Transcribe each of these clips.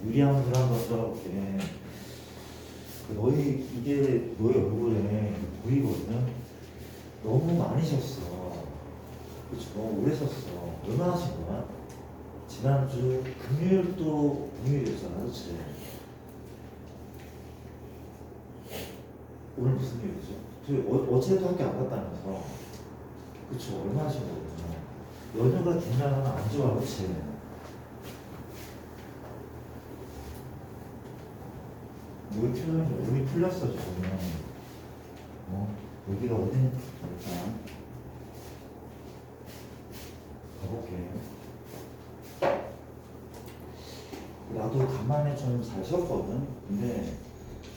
유리한 글 한번 들어볼게. 너희 이게 너희 얼굴에 보이거든. 너무 많이 셨어. 그치? 너무 오래 셨어. 얼마나 신 거야? 지난주 금요일도 공휴일이었잖아, 그렇지? 오늘 무슨 요일이죠? 어제도 학교 안 갔다면서. 그치? 얼마나 신 거구나. 연휴가 되면 안 좋아, 그치? 몸이 풀렸어 지금. 여기가 어딘지 일단 가볼게. 나도 간만에 좀 잘 쉬었거든. 근데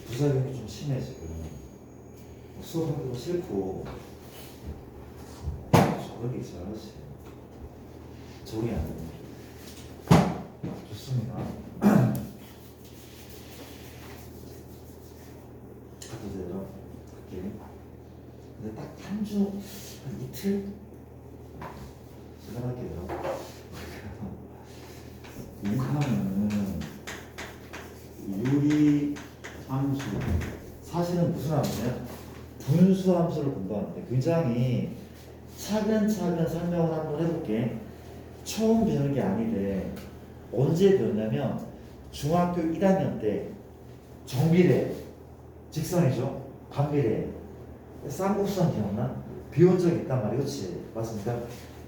부작용이 좀 심해 지금. 수업하기도 싫고. 저렇게 있어야지. 적응이 안 되네. 좋습니다. 가도 그렇게. 근데 딱 한 주, 한 이틀? 시간할게요. 인카는 유리 함수. 사실은 무슨 함수냐? 분수 함수를 공부하는데 굉장히 차근차근 설명을 한번 해볼게. 처음 배우는 게 아니래. 언제 배웠냐면 중학교 1학년 때 정비례, 직선이죠. 반비례, 쌍곡선 기억나? 배운 적이 있단 말이야, 그렇지? 맞습니까?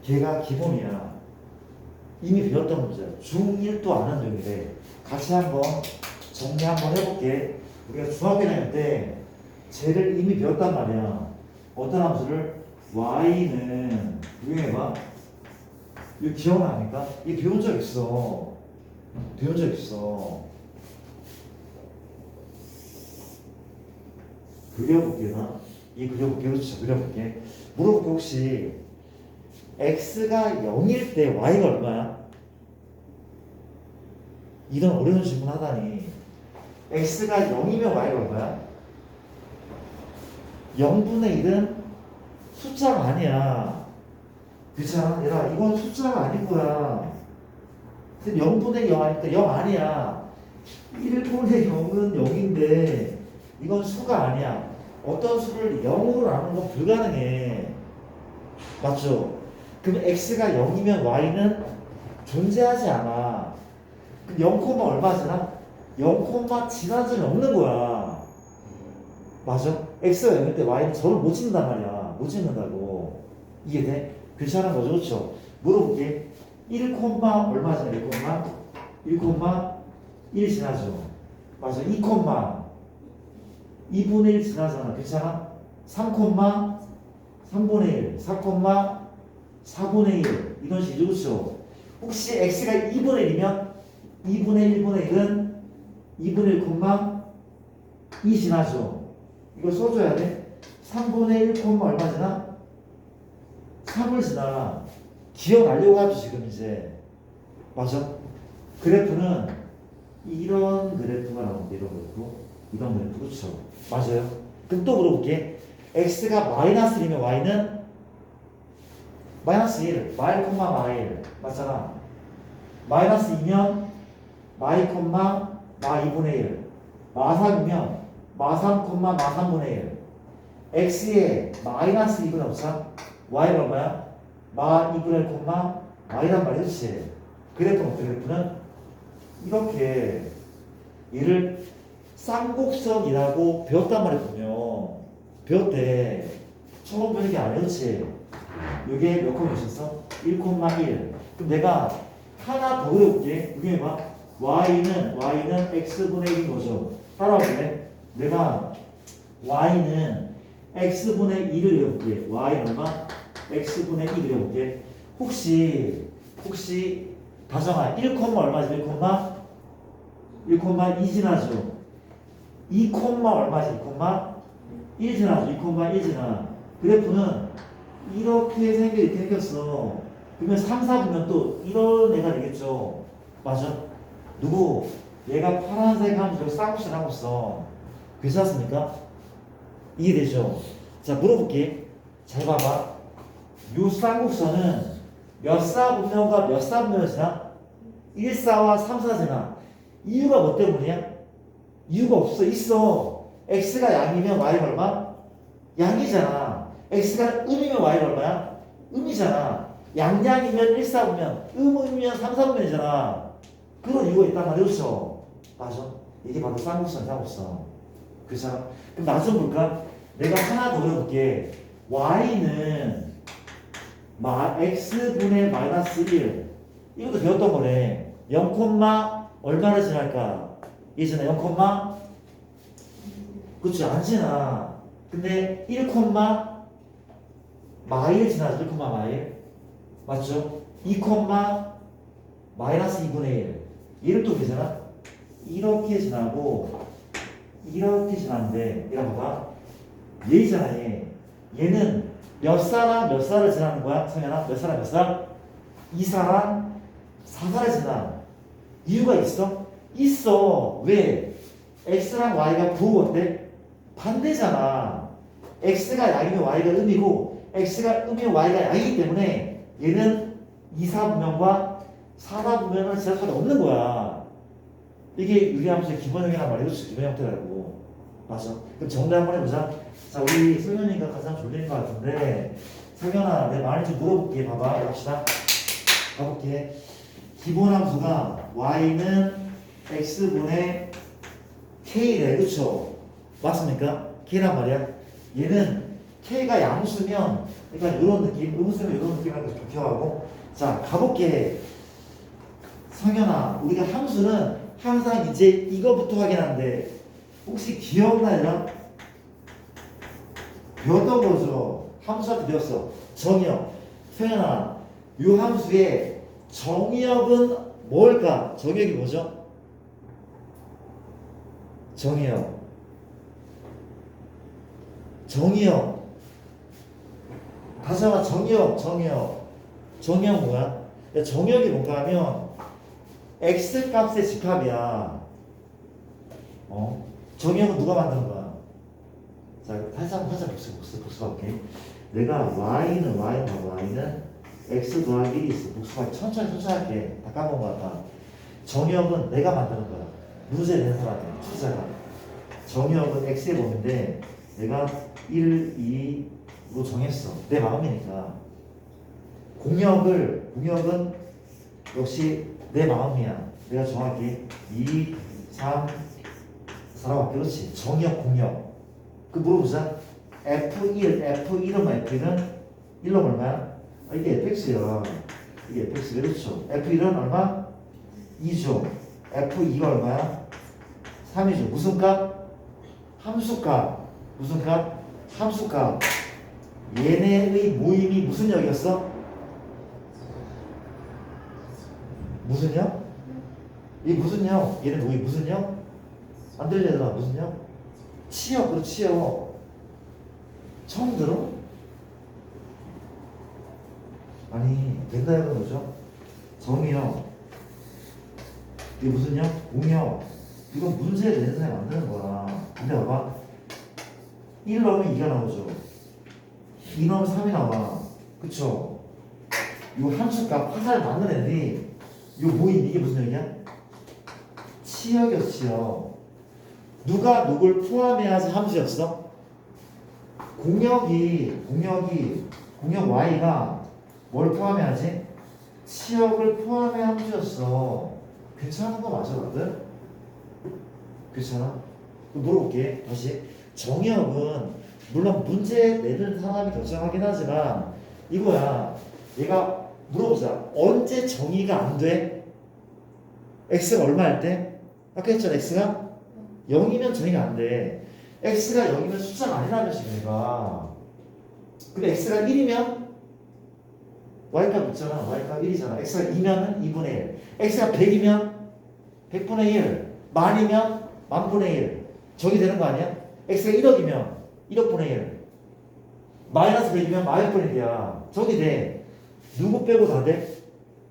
걔가 기본이야. 이미 배웠던 문제야. 중1도 안 한 종이래. 같이 한번 정리 한번 해볼게. 우리가 중학교 1학년 때 쟤를 이미 배웠단 말이야. 어떤 함수를? y는 유행해봐. 이거 기억납니까? 이거 배운 적 있어. 배운 적 있어. 그려볼게. 이 그려볼게. 그렇죠. 그려볼게. 물어볼게. 혹시 x가 0일 때 y가 얼마야? 이런 어려운 질문 하다니. x가 0이면 y가 얼마야? 0분의 1은 숫자가 아니야. 그렇잖아. 얘들아, 이건 숫자가 아닌 거야. 0분의 0 아니까 0 아니야. 1분의 0은 0인데 이건 수가 아니야. 어떤 수를 0으로 나누는 건 불가능해. 맞죠? 그럼 x가 0이면 y는 존재하지 않아. 그럼 0, 얼마 지나? 0, 지난 적이 없는 거야. 맞아? x가 0일 때 y는 저를 못 짓는단 말이야. 못 짓는다고. 이게 돼? 괜찮은 거죠? 그렇죠? 물어볼게. 1, 얼마 지나? 1, 1 지나죠. 맞아. 2, 2분의 1 지나잖아. 괜찮아? 3, 3분의 1, 4, 4분의 1 이런 식이죠. 그렇죠? 혹시 x가 2분의 1이면 2분의 1분의 1은 2분의 1, 2 지나죠. 이거 써줘야 돼. 3분의 1, 얼마 지나? 3을 지나. 기억나려고 하죠 지금 이제. 맞아? 그래프는 이런 그래프가 나오는데 이런 그래프. 그렇죠? 맞아요. 그럼 또 물어볼게. x가 마이너스 1이면 y는 마이너스 1, 마일, 맞잖아. 마이너스 2면 마이, 마 2분의 1, 마 3이면 마 3, 마 3분의 1. x에 마이너스 2분의 5차, y는 얼마야? 마 2분의 1, y란 말이야, 그렇지? 그래프는 어때? 그래프는 이렇게 얘를 쌍곡선이라고 배웠단 말이야, 보면. 배웠대. 처음 배우는 게 아니야, 그렇지? 이게 몇 콤마 있었어? 1, 1. 그럼 내가 하나 더 그려볼게. 이게 봐. y는 x분의 1인 거죠. 따라오래. 내가 y는 x분의 2를 그려볼게. y는 얼마? x분의 2 그려볼게. 혹시 다정아 1, 얼마지? 1, 2 지나죠. 2, 얼마지? 1 지나죠. 2, 1 지나. 그래프는 이렇게 생겼어. 그러면 3, 4 보면 또 이런 애가 되겠죠. 맞아? 누구? 얘가 파란색 함수, 쌍곡선 함수. 괜찮습니까? 이해되죠? 자, 물어볼게. 잘 봐봐. 요 쌍곡선은 몇 사 분면과 몇 사 분면이나 1, 4와 3, 4잖아. 이유가 뭐 때문이야? 이유가 없어. 있어. x가 양이면 y가 얼마? 양이잖아. x가 음이면 y가 얼마야? 음이잖아. 양양이면 1, 4분면, 음이면 3, 4분면이잖아. 그런 이유가 있단 말이었어. 맞아. 이게 바로 쌍곡선, 쌍곡선. 그렇잖아. 그럼 나 좀 볼까? 내가 하나 더 그려볼게. y는 x분의 마이너스 1. 이것도 배웠던 거네. 0, 얼마를 지날까? 예전에 0, 그치, 안 지나. 근데 1, 마일 지나죠. 1, 마일. 맞죠? 2, 마이너스 2분의 1. 얘를 또 보잖아. 이렇게 지나고, 이렇게 지나는데, 이런 거가. 얘 있잖아, 얘. 얘는 몇 사람 몇 살을 지나는 거야? 성현아? 몇 사람 몇 살? 2사람 4살을 지나. 이유가 있어? 있어. 왜? x랑 y가 부호 어때? 반대잖아. x가 양이면 y가 음이고 x가 음이면 y가 양이기 때문에 얘는 2사분면과 4사분면을 지날 수가 없는 거야. 이게 유리함수의 기본형이란 말이야. 그렇지? 기본 형태라고. 맞아. 그럼 정리 한번 해보자. 자, 우리 성현이가 가장 졸리는 것 같은데 성현아, 내 말을 좀 물어볼게. 봐봐. 갑시다. 가볼게. 기본함수가 y는 x분의 k래. 그쵸? 맞습니까? k란 말이야. 얘는 k가 양수면 그러니까 이런 느낌, 음수면 이런 느낌이라는 걸 기억하고. 자, 가볼게. 성현아, 우리가 함수는 항상 이제 이거부터 확인하는데 혹시 기억나요? 배웠던 거죠. 함수한테 배웠어. 정의역. 성현아, 이 함수의 정의역은 뭘까? 정의역이 뭐죠? 정의역. 정의역. 다시 한번 정의역, 정의역. 정의역 뭐야? 정의역이 뭔가 하면 x 값의 집합이야. 정의역은 누가 만드는 거야? 자, 다시 한번 복습할게. 내가 y는 x 더하기 1이 있어. 복습할게. 천천히 할게. 다 까먹은 것 같아. 정의역은 내가 만드는 거야. 문제 내는 사람한테 투자가. 정의역은 x의 범위인데 내가 1, 2로 정했어. 내 마음이니까. 공역은 역시 내 마음이야. 내가 정할게. 2, 3, 4라고 할게. 그렇지. 정의역, 공역. 그 물어보자. F1, F1은 F1은 1로 얼마야? 이게 fx야. 이게 fx. 그렇죠. F1은 얼마? 2죠. F2가 얼마야? 3이죠. 무슨 값? 함수값. 무슨 값? 함수값. 얘네의 모임이 무슨 역이었어? 무슨 역? 이게 무슨 역? 얘네 모임 무슨 역? 안 들리더라. 무슨 역? 치역. 그렇지. 치역. 처음 들어? 아니, 된다 이건 뭐죠? 정의역. 이게 무슨 역? 공역. 이건 문제에 내는 사람이 만드는 거야. 근데 봐봐. 1 넣으면 2가 나오죠. 2 넣으면 3이 나와. 그쵸? 이 함수값 화살 맞는 애들이 이 모임 이게 무슨 역이야? 치역이었어. 치역. 누가 누굴 포함해야지 함수였어? 공역 y가 뭘 포함해야지? 치역을 포함해 함수였어. 괜찮은 거 맞아, 다들? 괜찮아? 물어볼게. 다시. 정의역은 물론 문제 내는 사람이 결정하긴 하지만 이거야. 얘가 물어보자. 언제 정의가 안 돼? x가 얼마 할 때? 아까 했잖아. x가 0이면 정의가 안 돼. x가 0이면 숫자가 아니라는 식이야. 얘가. 근데 x가 1이면 y값 있잖아. y값 1이잖아. x가 2면은 2분의 1. x가 100이면 100분의 1. 만이면 만분의 1. 적이 되는 거 아니야? x가 1억이면 1억분의 1. 마이너스 100이면 마이너스 1이야. 적이 돼. 누구 빼고 다 돼?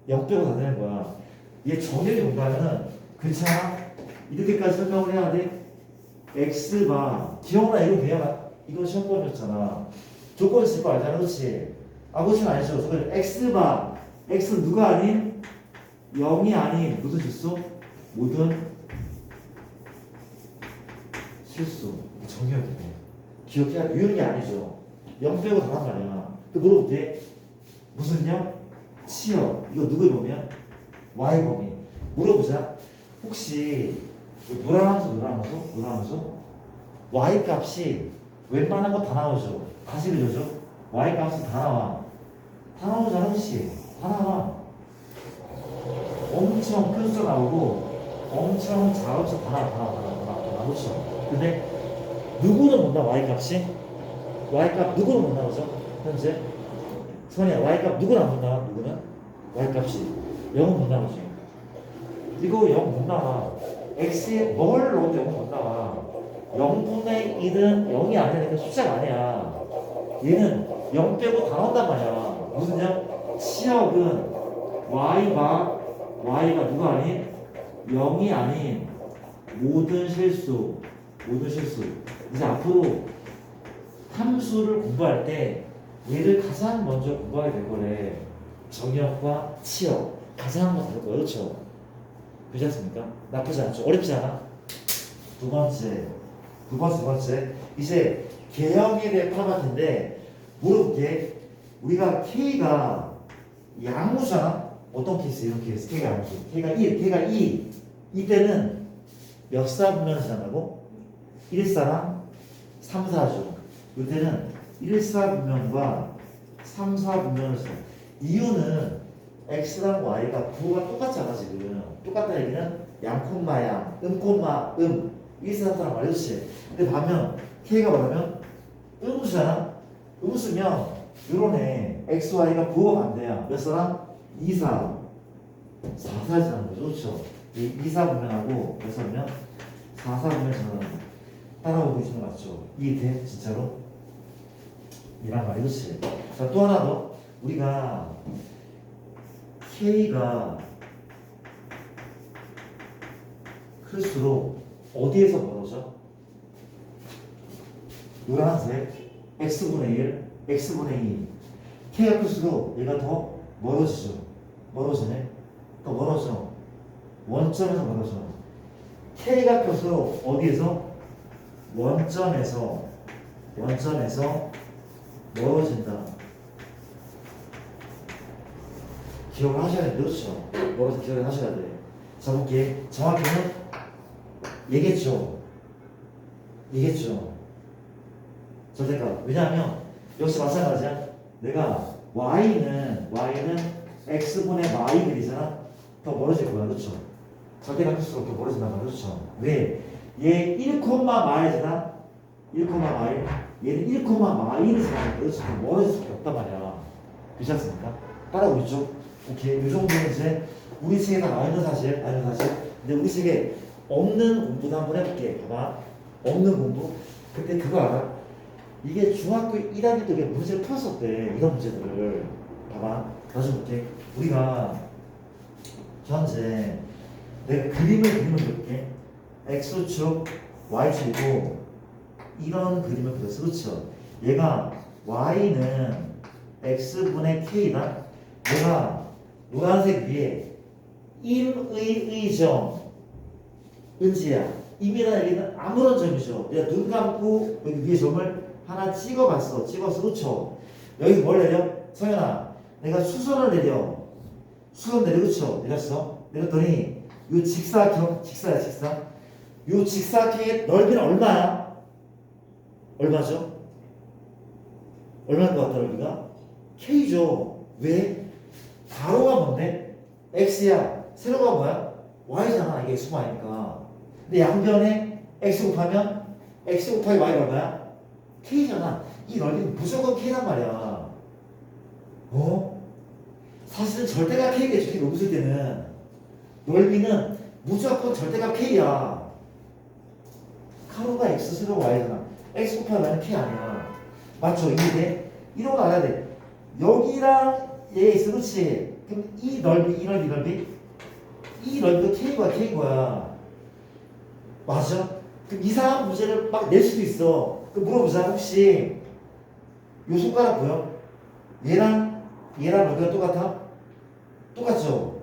0 빼고 다 되는 거야. 얘 정의역이 뭔가 하면은 괜찮아? 이렇게까지 설명을 해야 돼? x가 기억나. 이거 배워라. 이거 시험범위였잖아. 조건 있을 거 알잖아. 그렇지? 그렇지는 아니죠. 조건 x는 누가 아닌? 0이 아닌 무슨 실수? 모든 실수. 정리하게 돼. 기억해야 돼. 외우는 게 아니죠. 0 빼고 다란 말이야. 또 물어볼게. 무슨 0? 치역. 이거 누구의 범위야? y 범위. 물어보자. 혹시 노란함수 y 값이 웬만한 거 다 나오죠. 다시 그려줘. y 값이 다 나와. 다 나오잖아, 혹시. 다 나와. 엄청 큰 숫자 나오고 엄청 작은 숫자 다 나와. 그렇죠. 근데 누구는 못 나와, y 값이? y 값 누구는 못 나오죠? 현재 선이야, y 값 누구는 안 못 나와? 누구는? y 값이 0은 못 나오지. 이거 0 못 나와. x에 뭘 넣어도 0은 못 나와. 0분의 1은 0이 아니니까 숫자가 아니야. 얘는 0 빼고 다 나온단 말이야. 무슨 0? 치역은 y가 누가 아닌? 0이 아닌 모든 실수. 이제 앞으로 함수를 공부할 때 얘를 가장 먼저 공부하게 될 거래. 정역과 치역 가장 먼저 될 거예요. 그렇죠? 그렇지 않습니까? 나쁘지 않죠? 어렵지 않아? 두 번째 이제 개형에 대해 파악인데 물어볼게. 우리가 K가 양수잖아? 어떤 케이스? 이런 케이스. K가 양수. K가 1, K가 2. 이때는 몇 사분면을 지난다고? 1, 4랑 3, 4죠. 이때는 1, 4분면과 3, 4분면을 지나. 이유는 X랑 Y가 부호가 똑같잖아 지금. 똑같다 얘기는 양, 콤마, 1, 4, 3, 말이지. 근데 반면 K가 뭐냐면 음수잖아? 음수면 요런 애 X, Y가 부호가 반대야. 몇 사람? 2, 4 4지나는 거죠. 그렇죠? 이 2, 4분면하고 몇 사면 4, 4분면 지나는 거 따라오고 계시는 거 맞죠? 이해돼? 진짜로? 이란 말이 그렇지. 자, 또 하나 더. 우리가 K가 클수록 어디에서 멀어져? 노란색 x분의 1, x분의 2. K가 클수록 얘가 더 멀어지죠. 멀어지네. 더 멀어져. 원점에서 멀어져. K가 클수록 어디에서? 원점에서 멀어진다. 기억을 하셔야 돼. 그렇죠? 멀어서 기억을 하셔야 돼. 자, 볼게. 정확히는 얘기했죠. 절대값. 왜냐하면 역시 마찬가지야. 내가 y는 x분의 y들이잖아. 더 멀어질 거야. 그렇죠? 절대값 클수록 더 멀어진단 말이야. 그렇죠? 왜? 얘 1,마이잖아. 1,마이. 얘는 1,마이를 지나니까 그렇죠? 더 멀어질 수밖에 없단 말이야. 그렇지 않습니까? 따라오고 있죠? 오케이. 이 정도는 이제 우리 책에 다 나와 있는 사실. 근데 우리 책에 없는 공부도 한번 해볼게. 봐봐. 없는 공부. 근데 그거 알아? 이게 중학교 1학년 때 문제를 풀었었대. 이런 문제들을. 봐봐. 다시 볼게. 우리가 현재 내가 그림을 그릴게. X축, Y축이고 이런 그림을 그렸어. 그렇죠? 얘가 Y는 X분의 K다. 내가 노란색 위에 임의의정 은지야. 임이라는 얘기는 아무런 점이죠. 내가 눈 감고 여기 위에 점을 하나 찍어봤어. 그렇죠? 여기 뭘 내려? 성현아, 내가 수선을 내려. 그렇죠? 내렸더니 요 직사야. 요 직사각형의 넓이는 얼마야? 얼마죠? 얼마인 것 같다, 넓이가? K죠. 왜? 가로가 뭔데? X야. 세로가 뭐야? Y잖아. 이게 X, Y니까. 근데 양변에 X 곱하면 X 곱하기 Y가 얼마야? K잖아. 이 넓이는 무조건 K란 말이야. 사실은 절대값 K겠죠. K 높을 때는. 넓이는 무조건 절대값 K야. 가로가 X, 세로가 Y잖아. X 곱하기 Y는 K 아니야. 맞죠? 이해돼? 이런 거 알아야 돼. 여기랑 얘 있어. 그렇지? 그럼 이 넓이도 K인 거야. 맞아? 그럼 이상한 문제를 막 낼 수도 있어. 그럼 물어보자. 혹시 요 손가락 보여? 얘랑 넓이가 똑같아? 똑같죠?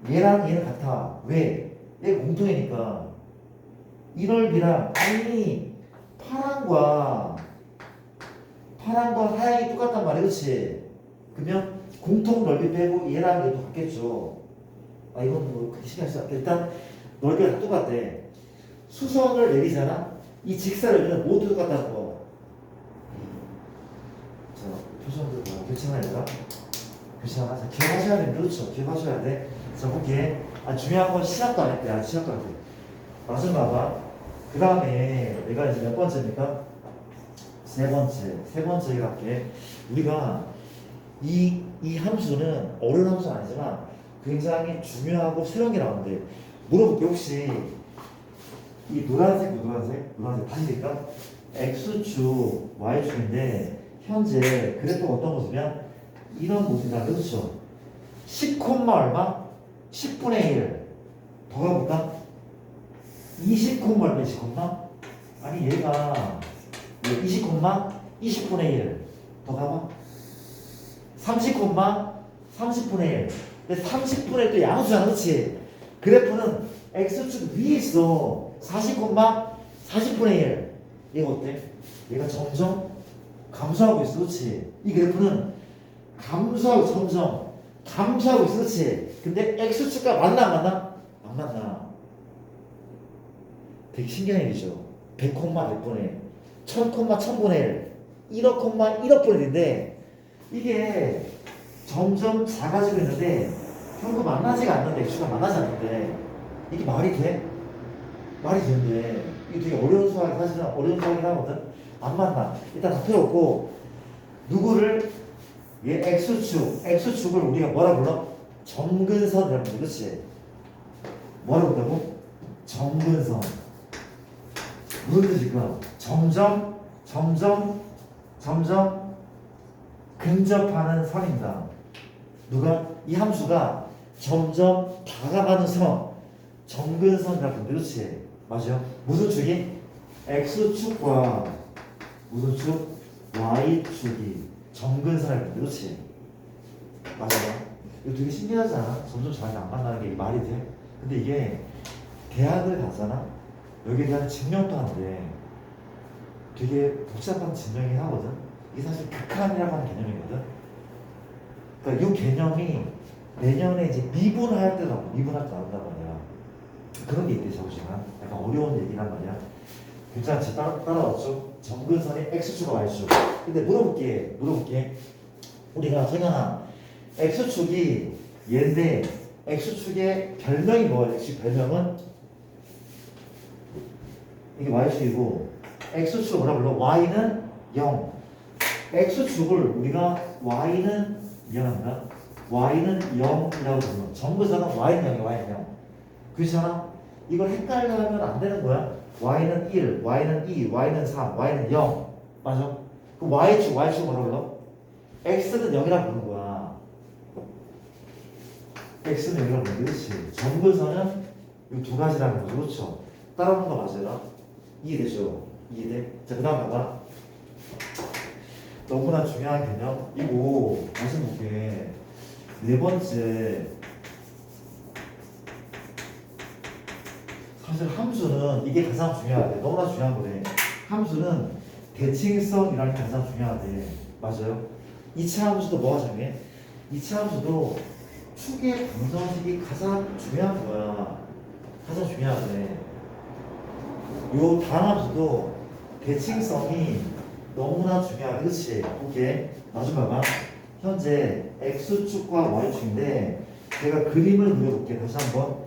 얘랑 얘는 같아. 왜? 얘가 공통이니까. 이 넓이랑 아니 파란과 하얀이 똑같단 말이야, 그렇지? 그러면 공통 넓이 빼고 얘랑 얘도 같겠죠. 아 이건 뭐 그렇게 신경 쓰지 않게 일단 넓이가 다 똑같대. 수선을 내리잖아. 이 직사를 모두 똑같다는 거. 자 표정도 괜찮아요, 얘들아? 괜찮아? 자 기억하셔야 됩니다. 그렇죠? 기억하셔야 돼. 자 볼게. 아 중요한 건 시작도 안 했대. 아직 시작도 안 돼. 마저 봐봐. 그 다음에 내가 이제 몇 번째입니까? 세 번째 이렇게 우리가 이 함수는 어려운 함수는 아니지만 굉장히 중요하고 새로운 게 나오는데 물어볼게. 혹시 이 노란색 다시 될까? x축 y축인데 현재 그래프가 어떤 모습이야? 이런 모습이다. 그렇죠? 10, 얼마? 10분의 1 더 가볼까? 20, 얼마? 20, 아니 얘가 20, 20분의 1 더 가봐. 30, 30분의 1 근데 30분의 1도 양수잖아, 그렇지? 그래프는 x축 위에 있어. 40, 40분의 1 얘가 어때? 얘가 점점 감소하고 있어, 그렇지? 이 그래프는 감소하고 점점 감소하고 있어, 그렇지? 근데 x축과 만나 안 만나? 안 만나. 되게 신기한 일이죠. 100, 100분의 1 1000, 1000분의 1 1억, 1억 분의 1인데 이게 점점 작아지고 있는데 결국 만나지가 않는데 x가 만나지 않는데 이게 말이 돼? 말이 되는데 이게 되게 어려운 수학이 사실은 어려운 수학이긴 하거든. 안 만나. 일단 다 필요 없고 누구를 얘 x축을 우리가 뭐라 불러? 점근선이라고 불러. 그렇지? 뭐라 부른다고? 점근선. 무슨 뜻일까? 점점 근접하는 선입니다. 누가? 이 함수가 점점 다가가는 선, 점근선이라고 부르는데, 그렇지? 맞아요? 무슨 축이? x축과 무슨 축? y축이 점근선을 부르는데, 그렇지? 맞아요? 이거 되게 신기하지 않아? 점점 잘 안 만나는 게 말이 돼? 근데 이게 대학을 가잖아? 여기에 대한 증명도 하는데 되게 복잡한 증명이긴 하거든? 이게 사실 극한이라고 하는 개념이거든? 그러니까 이 개념이 내년에 이제 미분할 때 나온단 말이야. 그런 게 있대, 자부지만. 약간 어려운 얘기란 말이야. 괜찮지? 따라왔죠? 점근선이 x축과 y축. 근데 물어볼게. 우리가 생각나. x축이 얘인데 x축의 별명이 뭐야? x축 별명은? 이게 y축이고 x축을 뭐라 불러? y는 0. x축을 우리가 y는 미안합니다. y는 0이라고 불러. 점근선은 y는 0이야. y는 0. 그렇잖아? 이걸 헷갈려 하면 안 되는 거야. y는 1, y는 2, y는 3, y는 0. 맞아? 그 y축 뭐라 불러? x는 0이라고 부르는 거야. x는 0이라고 부르는 거지. 그렇지? 점근선은 이 두 가지라는 거죠. 그렇죠? 따라오는 거 맞아요? 이해되죠? 이해돼? 자, 그 다음 봐봐. 너무나 중요한 개념. 이거 다시 볼게. 네 번째. 사실 함수는 이게 가장 중요하대. 너무나 중요한 거래. 함수는 대칭성이라는 게 가장 중요하대. 맞아요? 2차 함수도 뭐가 중요해? 2차 함수도 축의 방정식이 가장 중요한 거야. 가장 중요하대. 요 단함수도 대칭성이 너무나 중요하대. 그치? 오케이. 마지막 봐봐. 현재 x축과 y축인데 제가 그림을 그려볼게. 다시 한번.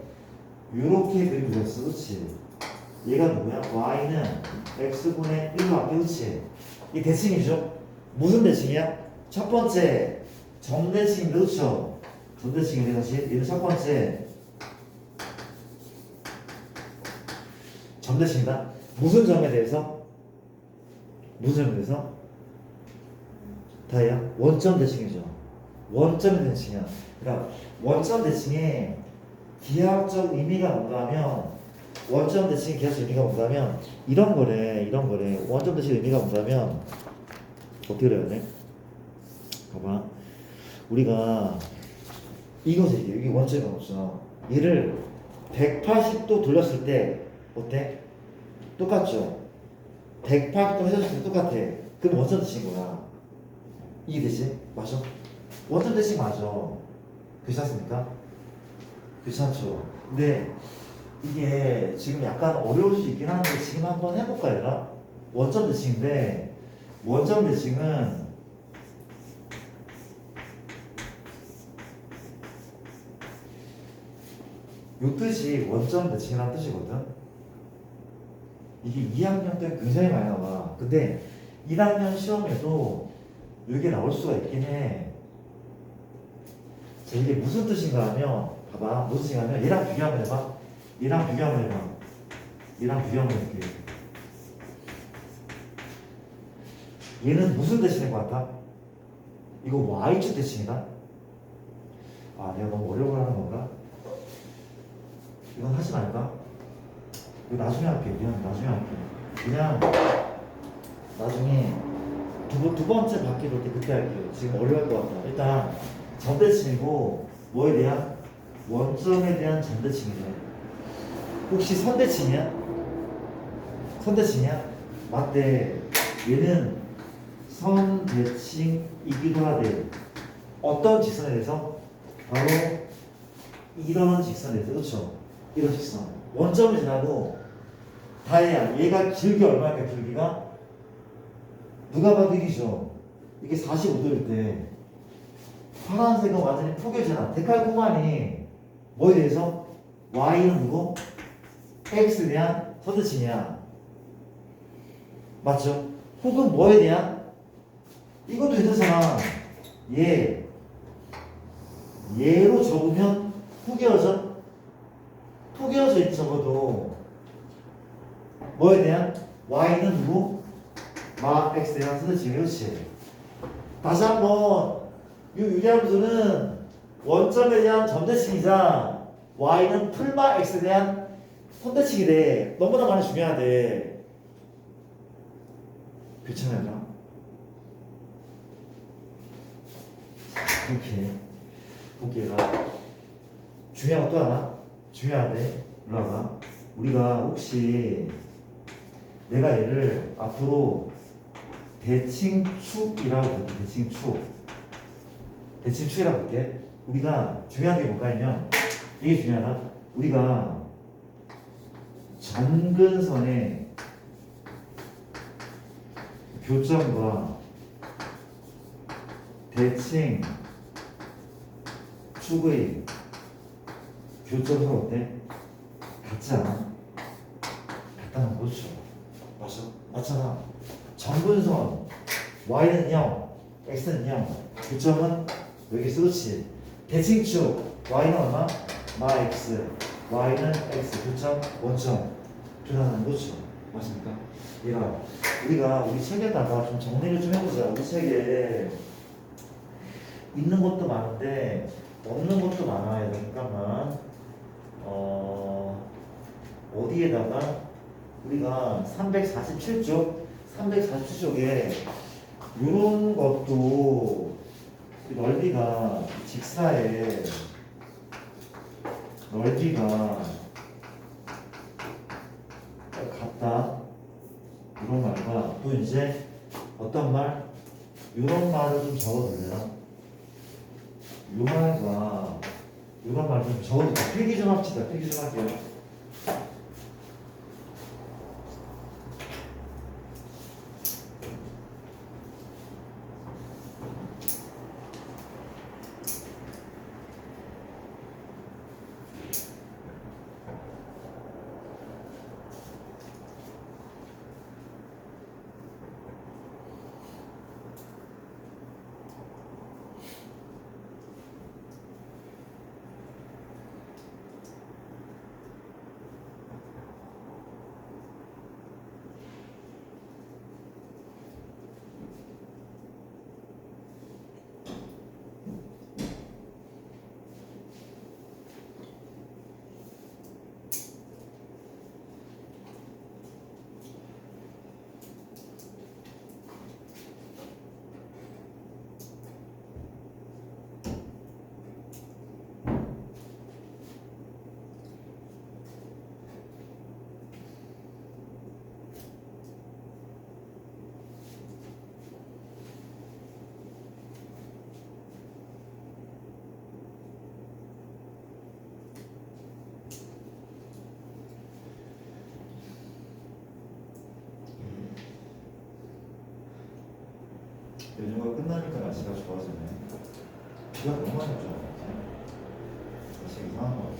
요렇게 그림 그렸어. 그치? 얘가 누구야? y는 x분의 1로 할게. 그치? 이 대칭이죠? 무슨 대칭이야? 첫 번째 점대칭인데, 그쵸? 점대칭인데 사실 얘는 첫 번째 점대칭이다. 무슨 점에 대해서? 무슨 점에 대해서? 다이야? 원점 대칭이죠. 원점 대칭이야. 그러니까 원점 대칭의 기하학적 의미가 뭔가 하면 원점 대칭의 기하학적 의미가 뭔가 하면 이런 거래. 원점 대칭의 의미가 뭔가 하면 어떻게 그래야 돼? 봐봐. 우리가 이것에 이게 원점이 없어. 얘를 180도 돌렸을 때 어때? 똑같죠? 180도 해줬을 때 똑같아. 그럼 원점 대칭인 거야. 이해되지? 맞아? 원점 대칭 맞아. 그렇지 않습니까? 그렇지 않죠? 근데 이게 지금 약간 어려울 수 있긴 한데 지금 한번 해볼까 얘들아? 원점 대칭인데 원점 대칭은 요 뜻이 원점 대칭이라는 뜻이거든. 이게 2학년 때 굉장히 많이 나와. 근데 1학년 시험에도 이게 나올 수가 있긴 해. 자, 이게 무슨 뜻인가 하면 봐봐. 무슨 뜻인가 하면 얘랑 비교 한번 해봐. 얘랑 비교 한번 해봐. 얘랑 비교 한번 해볼게. 얘는 무슨 대칭인 것 같아? 이거 Y축 대칭이다? 아, 내가 너무 어려워 하는 건가? 이건 하지 말까? 이거 나중에 할게. 그냥 나중에 할게. 그냥 나중에 두 번째 바퀴 돌 때 그때 할게요. 지금 어려울 것 같아. 일단 점대칭이고 뭐에 대한? 원점에 대한 점대칭이래. 혹시 선대칭이야? 선대칭이야? 맞대. 얘는 선대칭이기도 하대. 어떤 직선에 대해서? 바로 이런 직선에 대해서. 그렇죠? 이런 직선. 원점을 지나고 다해야 얘가 길게 얼마일까? 길기가? 누가 봐도 이기죠. 이게 45도일 때 파란색은 완전히 포개잖아. 데칼코마니 뭐에 대해서? Y는 누구? X에 대한 선대칭이야. 맞죠? 혹은 뭐에 대한? 이것도 괜찮잖아. 얘로 접으면 포개어져? 포개어져 있지 적어도. 뭐에 대한? Y는 누구? 마 X에 대한 선대칭이. 그렇지. 다시 한번 이 유리함수는 원점에 대한 점대칭이자 Y는 풀마 X에 대한 선대칭이래. 너무나 많이 중요하대. 괜찮아요? 이렇게 볼게요. 중요한 것도 하나? 중요한데 올라가. 우리가 혹시 내가 얘를 앞으로 대칭축이라고 볼게. 대칭축이라고 볼게. 우리가 중요한 게 뭘까 하면 이게 중요하다. 우리가 점근선의 교점과 대칭 축의 교점은 어때? 같지 않아? 같다는 거죠. 맞아? 맞잖아. 점근선 Y는 0, X는 0. 교점은 여기 쓰지. 대칭축 Y는 얼마? 마 X, Y는 X. 교점 원점. 표현하는 거죠. 맞습니까? 얘가 우리 책에다가 좀 정리를 좀 해보자. 우리 책에 있는 것도 많은데 없는 것도 많아요. 잠깐만. 어디에다가 우리가 347쪽에 이런 것도 넓이가 직사의 넓이가 같다. 이런 말과 또 이제 어떤 말? 이런 말을 좀 적어둘래요. 이 말과 이런 말 좀 적어둘게요. 필기 좀 합시다. 필기 좀 할게요. 연휴가 끝나니까 날씨가 좋아지네. 비가 너무 많이 오잖아. 날씨 이상한 거 같아.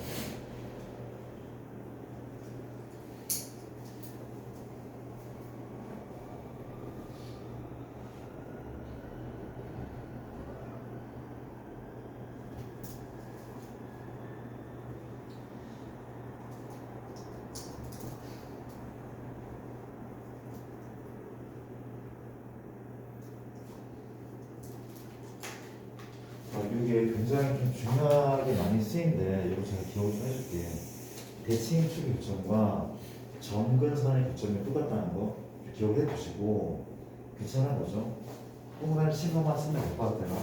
이게 굉장히 좀 중요하게 많이 쓰인데 이거 제가 기억을 좀 해줄게. 대칭축의 교점과 점근선의 교점이 똑같다는 거 기억을 해주시고 괜찮은 거죠? 동그라미 친 것만 쓰면 될 것 같아요.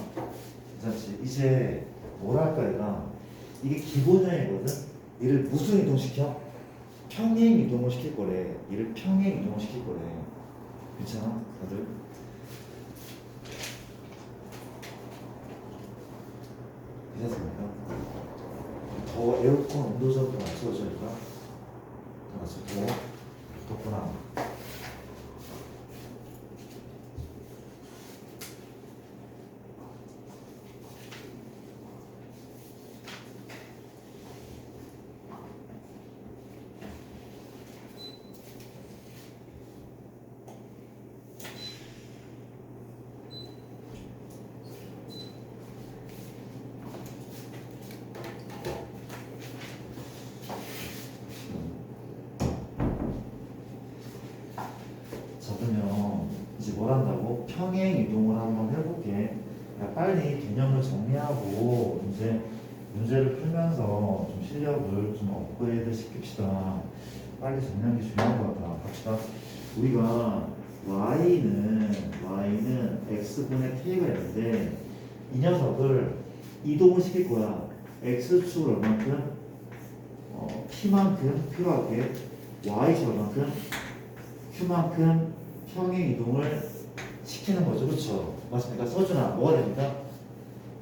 괜찮지? 이제 뭐랄까 얘가 이게 기본형이거든? 얘를 무슨 이동시켜? 평행 이동을 시킬 거래. 얘를 평행 이동을 시킬 거래. 괜찮아? 다들? 괜찮습니까? 더 에어컨 온도 좀 맞춰줘야겠다. 더 맞춰줘. 덥구나. 자, 그러면 이제 뭘 한다고? 평행 이동을 한번 해볼게. 야, 빨리 개념을 정리하고 이제 문제를 풀면서 좀 실력을 좀 업그레이드 시킵시다. 빨리 정리하는 게 중요한 것 같아. 갑시다. 우리가 y는 x분의 k가 있는데 이 녀석을 이동을 시킬 거야. x축을 얼만큼? p만큼 필요하게 y축 얼만큼? q만큼 평행 이동을 시키는 거죠. 그렇죠? 맞습니까? 서준아, 뭐가 됩니까?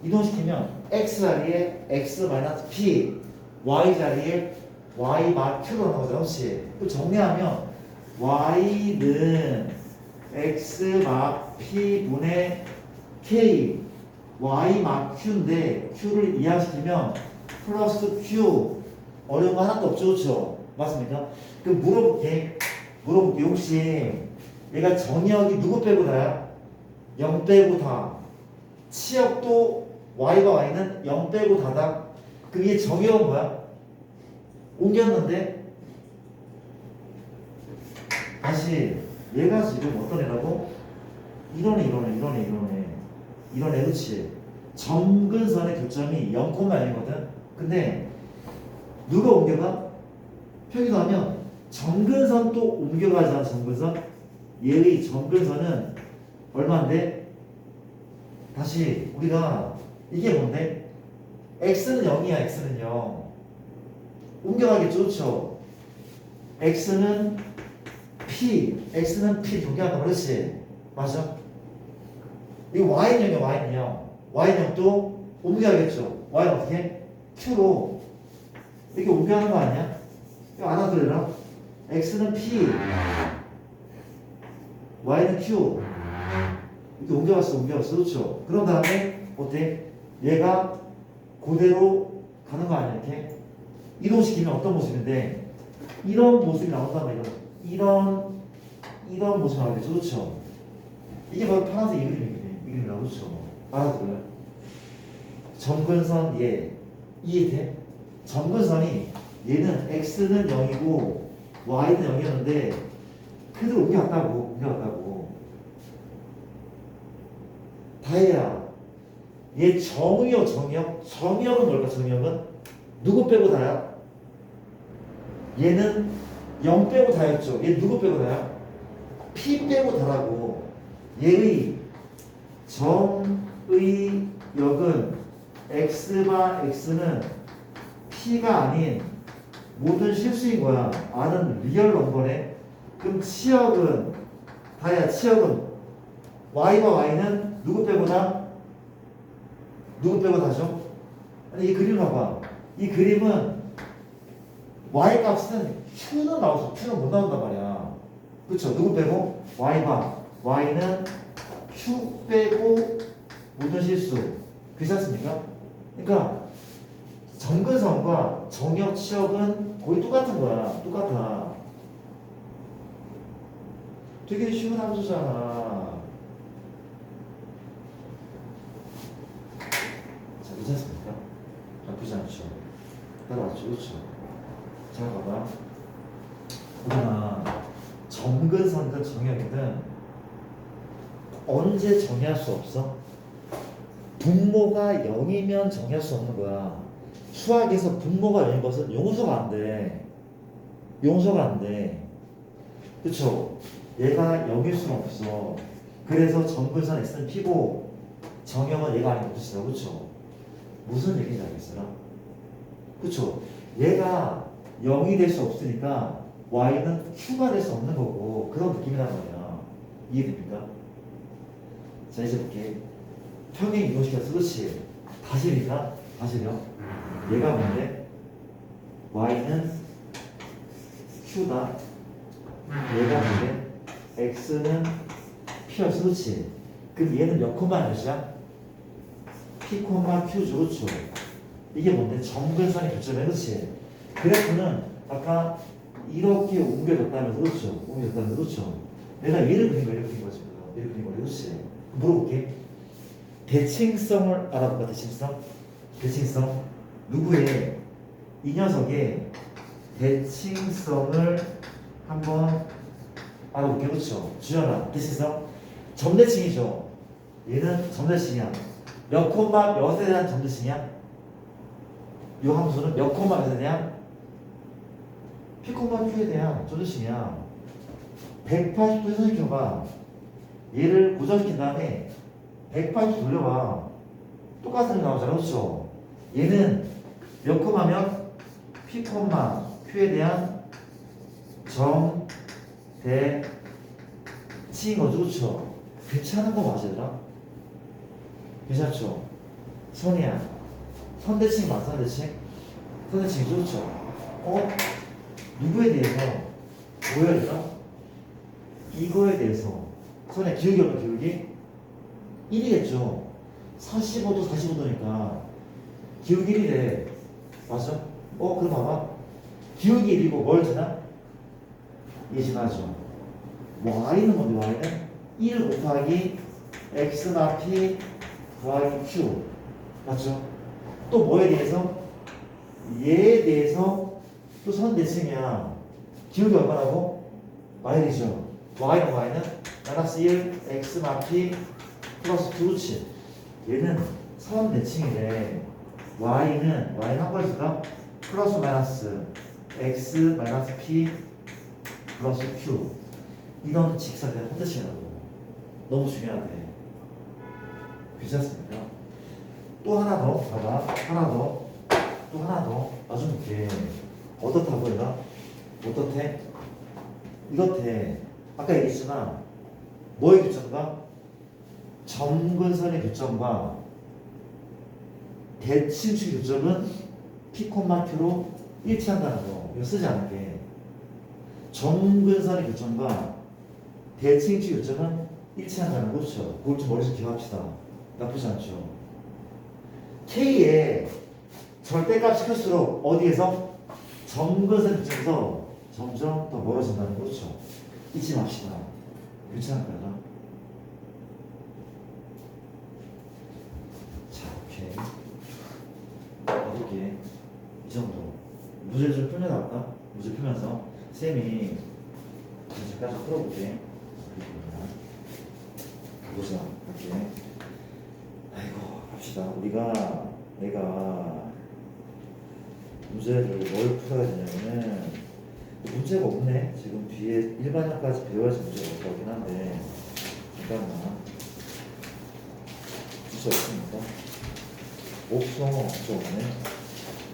이동시키면 x 자리에 x-p, y 자리에 y 마 q로 나오죠 그렇지? 또 정리하면 y는 x 마 p 분의 k, y 마 q인데 q를 이항시키면 플러스 q. 어려운 거 하나도 없죠. 그렇죠? 맞습니까? 그럼 물어볼게. 혹시 얘가 정의역이 누구 빼고 다야? 0 빼고 다. 치역도 y가 y는 0 빼고 다다. 그럼 얘 정의역은 뭐야? 옮겼는데 다시 얘가 지금 어떤 애라고? 이런 애 그치? 점근선의 교점이 0,1이거든. 근데 누가 옮겨가? 표기도하면 점근선 또 옮겨가잖아. 점근선. 얘의 점근선은 얼마인데? 다시 우리가 이게 뭔데? x는 0이야. x는 0. 옮겨가겠죠. 그렇죠? x는 p 동기한다. 그렇지? 맞아? 이 y는 0이야. y는 0. y는 0 또 옮겨가겠죠. y는 어떻게? q로 이렇게 옮겨가는 거 아니야? 이거 알아들으라. x는 p, y는 q. 이렇게 옮겨갔어. 그렇죠? 그런 다음에 어때? 얘가 그대로 가는 거 아니야? 이렇게 이동시키면 어떤 모습인데 이런 모습이 나온단 말이야. 이런 모습이 나오겠죠. 그렇죠? 이게 바로 파란색 이 그림이라고. 그렇죠? 알아들어요? 점근선 얘 이해돼? 점근선이 얘는 x는 0이고 y는 0이었는데 그대로 옮겨갔다고. 다혜야, 얘 정의역. 정의역은 뭘까? 정의역은 누구 빼고 다야? 얘는 0 빼고 다였죠. 얘 누구 빼고 다야? p 빼고 다라고. 얘의 정의역은 x바 x는 p가 아닌 모든 실수인 거야. 아는 리얼 넘버네. 그럼 치역은 다야. 치역은 y와 y는 누구 빼고 다? 누구 빼고 다죠? 아니 이 그림 봐봐. 이 그림은 y 값은 q는 나와서 q는 못 나온단 말이야. 그렇죠? 누구 빼고? y바. y는 q 빼고 모든 실수. 그렇지 않습니까? 그러니까 정근선과 정역 치역은 거의 똑같은 거야. 똑같아. 되게 쉬운 함수잖아. 자, 그렇지 않습니까? 나쁘지 않죠. 따라왔죠, 그렇죠? 자, 봐봐. 우리가 정근선든 정역이든 언제 정의할 수 없어? 분모가 0이면 정의할 수 없는 거야. 수학에서 분모가 0인 것은 용서가 안 돼. 용서가 안 돼. 그쵸? 얘가 0일 수는 없어. 그래서 정근선 x는 p고 정역은 얘가 아닌 것이다. 그쵸? 무슨 얘기인지 알겠어요? 그쵸? 얘가 0이 될 수 없으니까 y는 q가 될 수 없는 거고 그런 느낌이란 말이야. 이해됩니까? 자, 이제 볼게. 평행 이동시켜서 그렇지. 다시니까 다시요. 얘가 뭔데? y는 q다. 얘가 뭔데? x는 p였어. 그렇지. 그럼 얘는 몇 콤마 몇이야? p 콤마 q죠. 그렇죠. 이게 뭔데? 정근선의 교점에. 그렇지. 그래프는 아까 이렇게 옮겨졌다면서. 그렇죠. 옮겨졌다면서. 그렇죠. 내가 얘를 그린 거야. 이렇게 그린 거지. 얘를 그린 거야. 그렇지. 물어볼게. 대칭성을 알아볼까? 대칭성? 대칭성. 누구의 이 녀석의 대칭성을 한번 알아볼게요. 그렇죠? 주연아, 대칭성. 점대칭이죠. 얘는 점대칭이야. 몇 콤마 몇에 대한 점대칭이야? 이 함수는 몇 콤마 몇에 대한? p 콤마 q에 대한 점대칭이야. 180도 선생님과 얘를 고정시킨 다음에 180 돌려봐. 똑같은 게 나오잖아. 그렇죠? 얘는 몇 콤마면 p 콤마 q에 대한 점, 대, 치인 거죠. 그렇죠? 괜찮은 거 맞으더라? 괜찮죠? 선이야. 선대칭 맞아, 선대칭? 선대칭 좋죠? 누구에 대해서 뭐 해야 되나? 이거에 대해서 선의 기울기 얼마 기울기? 1이겠죠. 45도 45도니까 기울기 1이래. 맞아? 그럼 봐봐. 기울기 1이고 뭘 지나? 이게 지나죠. y는 뭔데? y는 1 곱하기 x나 p 더하기 q. 맞죠? 또 뭐에 대해서? 얘에 대해서 또 선대칭이야. 기울기 얼마라고? y이죠. y는 마이너스 1 x나 p 플러스 2. 그렇지. 얘는 선대칭이래. y는 한 거있을까? 플러스 마이너스 x 마이너스 p 플러스 q. 이건 직사된 선대칭이라고. 너무 중요하대. 괜찮습니까? 또 하나 더 봐봐. 하나 더. 또 하나 더. 아주 좋게. 어떻다 보이나? 어떻대? 이렇대. 아까 얘기했지만 뭐의 교점과? 점근선의 교점과 대칭축의 교점은 p, q로 일치한다는 거. 이거 쓰지 않을게. 점근선의 교점과 대칭축의 교점은 일치한다는 거죠. 그걸 좀 머릿속에 기억합시다. 나쁘지 않죠. K의 절대값이 클수록 어디에서? 점근선 교점에서 점점 더 멀어진다는 거죠. 잊지 맙시다. 괜찮을까요? 자, 오케이. 어떻게 이 정도. 문제를 좀 풀려나갈까? 문제 풀면서 쌤이 문제까지 풀어볼게. 가보자. 할게. 아이고, 합시다. 내가 문제를 뭘 풀어야 되냐면은 문제가 없네. 지금 뒤에 일반형까지 배워야지 문제가 없긴 한데 잠깐만. 문제 없습니까? 없어. 없네.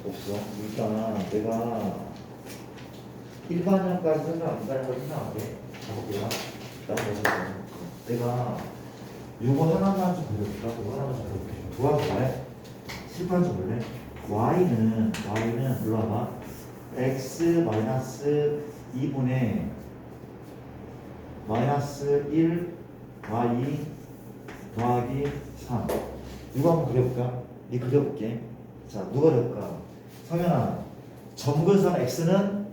없어. 일단 내가 일반형까지 설명, 일반형까지 설명할게. 가볼게요. 내가 요거 하나만 좀 보여줄까? 요거 하나만 좀 보여줄게. 도와줄래? 실판 좀 볼래? y는 일로 와봐. x 마이너스 2분의 마이너스 1 y 더하기 3. 이거 한번 그려볼까? 니 그려볼게. 자, 누가 그려볼까? 성현아, 점근선 x는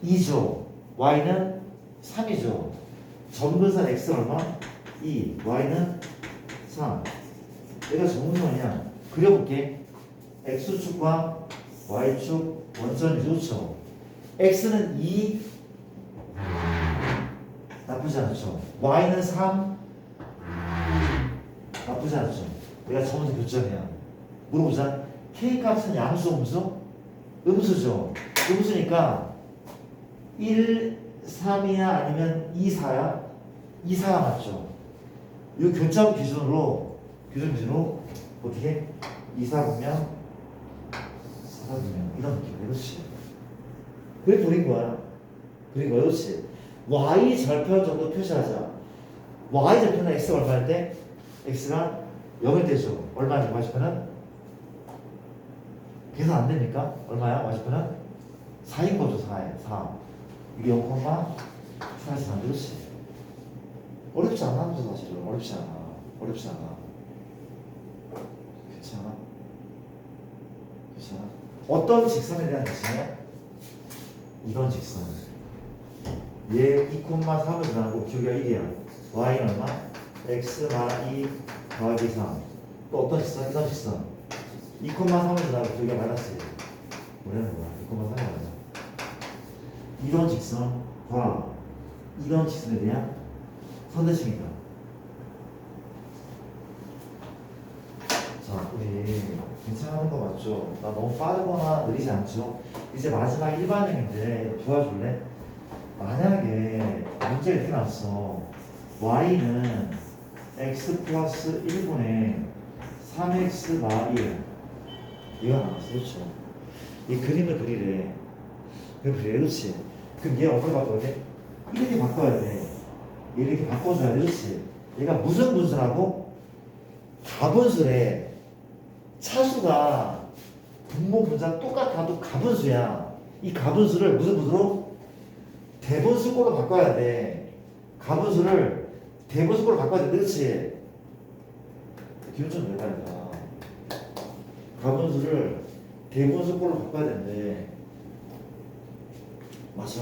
2죠. y는 3이죠. 점근선 x 얼마? 2. y는 3. 얘가 점근선이야. 그려볼게. x축과 y축 원점이 좋죠. x는 2. 나쁘지 않죠. y는 3. 나쁘지 않죠. 내가 점에서 교점이야. 물어보자. k 값은 양수, 음수? 음수죠. 음수니까 1, 3이야 아니면 2, 4야? 2, 4가 맞죠. 이 교점 기준으로 어떻게? 2, 4 보면 4 보면 이런 느낌. 그렇지. 그래 버린 거야. 그린 거야. 그렇지. y 절편 정도 표시하자. y 절편은 x가 얼마일 때? x가 0일 때죠. 얼마야? y 절편은? 계산 안 됩니까? 얼마야? y 절편은? 4인 거죠. 4에 4. 이게 0,4에서 안 되지. 어렵지 않아, 사실은. 어렵지 않아. 어렵지 않아. 괜찮아? 괜찮아? 어떤 직선에 대한 대칭이야? 이런 직선. 얘 2,3을 지나고 기울기가 1이야. y는 얼마? x 마 2 더하기 3. 또 어떤 직선? 이런 직선. 2,3을 지나고 기울기가 마이너스 1. 뭐라는 거야? 2,3이 맞아. 이런 직선과 이런 직선에 대한 선대칭이다. 자, 우리 괜찮은 거 맞죠? 나 너무 빠르거나 느리지 않죠? 이제 마지막 일반형인데 도와줄래? 만약에 문제 이렇게 났어. y는 x 플러스 1분의 3x 마 1. 이거 나왔어. 그렇죠? 이 그림을 그리래. 그렇지. 그럼 얘 어떻게 바꿔야 돼? 이렇게 바꿔야 돼. 이렇게 바꿔줘야 돼. 그렇지. 얘가 무슨 분수라고? 가분수래. 차수가 분모 분자 똑같아도 가분수야. 이 가분수를 무슨 분수로? 대분수꼴로 바꿔야 돼. 가분수를 대분수꼴로 바꿔야 돼. 그렇지. 기분 좀 내달라. 가분수를 대분수꼴로 바꿔야 된대. 맞아.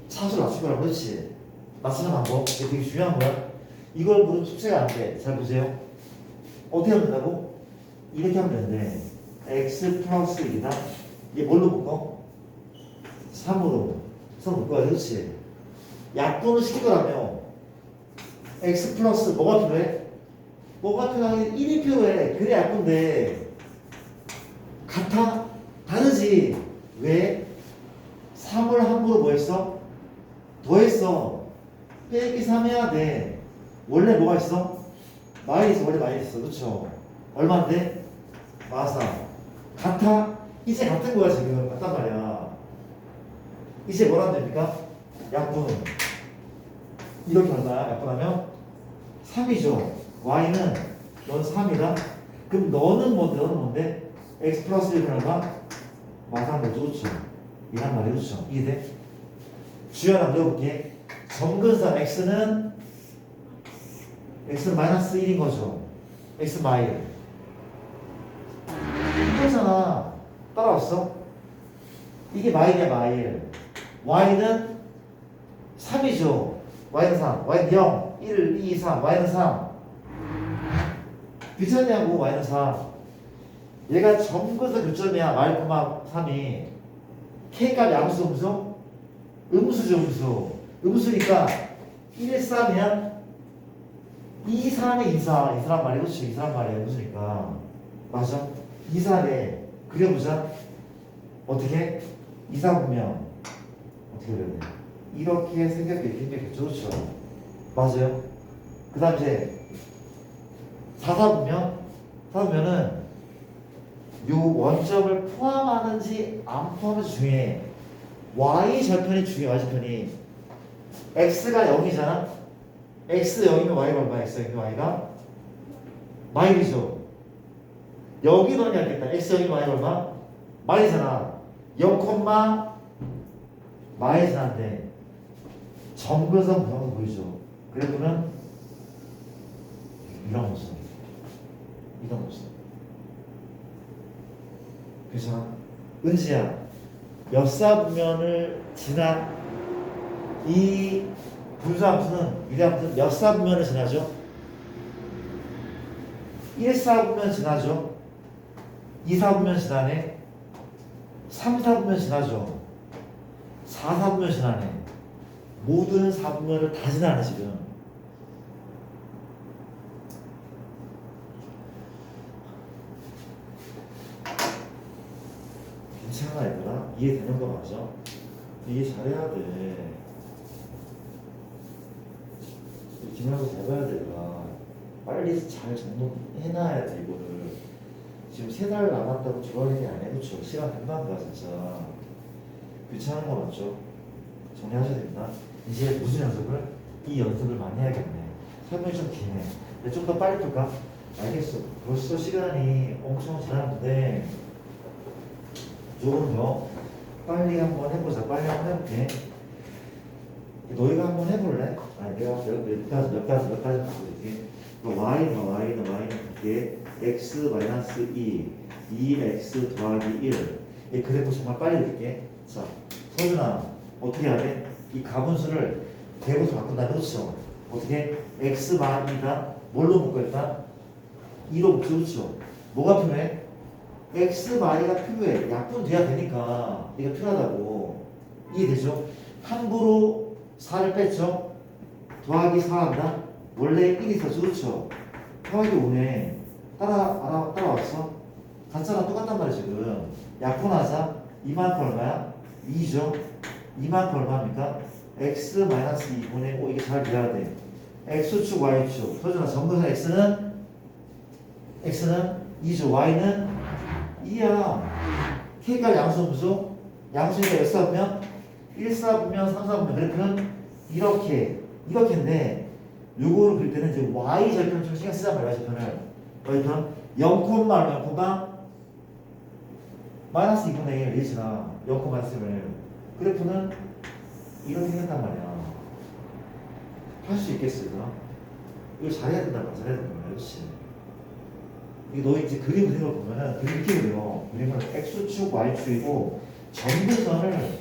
차수를 낮추거라. 그렇지. 맞추는 방법. 이게 되게 중요한 거야. 이걸 모르면 숙제가 안 돼. 잘 보세요. 어떻게 하면 된다고? 이렇게 하면 되는데 x 플러스 1이다. 이게 뭘로 묶어? 3으로. 3으로 묶어야 돼. 그렇지. 약분을 시키더라며. x 플러스 뭐가 필요해? 뭐가 필요하게 1이 필요해. 그래 약분데 같아? 다르지. 왜? 3을 함부로 뭐 했어? 더했어. 빼기 3 해야 돼. 원래 뭐가 있어? 마이너스. 원래 마이너스. 그렇죠? 얼마인데? 마사. 같아? 이제 같은 거야 지금. 같단 말이야. 이제 뭐라면 됩니까? 약분. 이렇게 얼마야? 약분하면 3이죠. y는 넌 3이다. 그럼 너는 뭔데? 너는 뭔데? x 플러스 1은 얼마? 마사 뭐 좋죠. 이란 말이 좋죠. 이해돼? 주연아 물어볼게. 점근선 x는 마이너스 1인 거죠. x 마일. 이거잖아. 따라왔어? 이게 마일이야 마일. y는 3이죠. y는 3. y는 0. 1, 2, 3. y는 3. 괜찮냐고 y는 4. 얘가 점근선 교점이야. 마일, 3이. k값 양수, 음수? 음수죠, 음수. 음수니까 1, 3이야? 2, 3에 2, 4. 2, 4란 말이야. 그렇지. 2, 4란 말이야. 음수니까. 맞아? 2, 4래. 그려보자. 어떻게? 2, 4 보면 어떻게 그려야 돼? 이렇게 생겼겠죠. 그렇죠. 맞아요? 그 다음 이제 4, 4 보면은 요 원점을 포함하는지 안 포함하는지 중요해. y 절편이 중요해. y 절편이 x가 0이잖아. x 0이면 y가 얼마야? x 0이면 y가 마일이죠. 여기 넣으면 알겠다. x 0이면 y가 얼마? 마일이잖아. 0, 마일이잖아인데 점근선 구성도 보이죠. 그래 보면 이런 모습. 이런 모습. 그래서 은지야, 역사분면을 지난 이 분수함수는 미래함수는 몇 사분면을 지나죠? 1사분면 지나죠? 2사분면 지나네? 3사분면 지나죠? 4사분면 지나네? 모든 사분면을 다 지나네 지금. 괜찮아 얘들아? 이해되는 거 맞아? 이해 잘해야 돼. 기말고 잡아야 돼. 얘들아. 빨리 잘 정돈해놔야 돼 이거를. 지금 3달 남았다고 좋아하는 게 아니야. 그쵸? 시간 금방 가 진짜. 귀찮은 거 맞죠? 정리하셔야 됩니다. 이제 무슨 연습을? 이 연습을 많이 해야겠네. 설명이 좀 기네. 좀 더 빨리 풀까? 알겠어. 벌써 시간이 엄청 지났는데 조금 더 빨리 한번 해보자. 빨리 한번 해볼게. 너희가 한번 해볼래? 아니 내가 몇 가지 바꿔줄게. y는 이게 x 마이너스 2x 더하기 1. 이 그래프 정말 빨리 드릴게. 자, 서준아 어떻게 해야 돼? 이 가분수를 대분수 바꾼다. 그렇죠? 어떻게? x 마이다. 뭘로 묶었다? 2로 묶죠. 그렇죠? 뭐가 필요해? x 마이가 필요해. 약분돼야 되니까 이거 필요하다고. 이해되죠? 함부로 4를 뺐죠? 더하기 4 한다? 원래 1이 있었죠? 그렇죠? 더하기 5네. 따라왔어? 같잖아. 똑같단 말이야 지금. 약분하자. 이만큼 얼마야? 2죠? 이만큼 얼마입니까? x 마이너스 2분의 5. 이게 잘 돼야 돼. x축 y축. 서준아 정근사 x는 2죠. y는 2야. k가 양수분수. 양수니까 몇 사분면? 1사분면 3사분면. 그래프는 이렇게인데 요거를 그릴 때는 이제 y 절편 좀 신경 쓰자 말이야. 절편을. 절편 0, 얼마? 마이너스 2분의 1 이지나 0, 마이너스 2분의 1. 그래프는 이렇게 생겼단 말이야. 할 수 있겠어 이거? 이거 잘해야 된단 말이야. 잘해야 된단 말이야. 그렇지? 이게 너 이제 그림 그리는 걸 보면은 이렇게 그려. 그림을 x축 y축이고 전부선을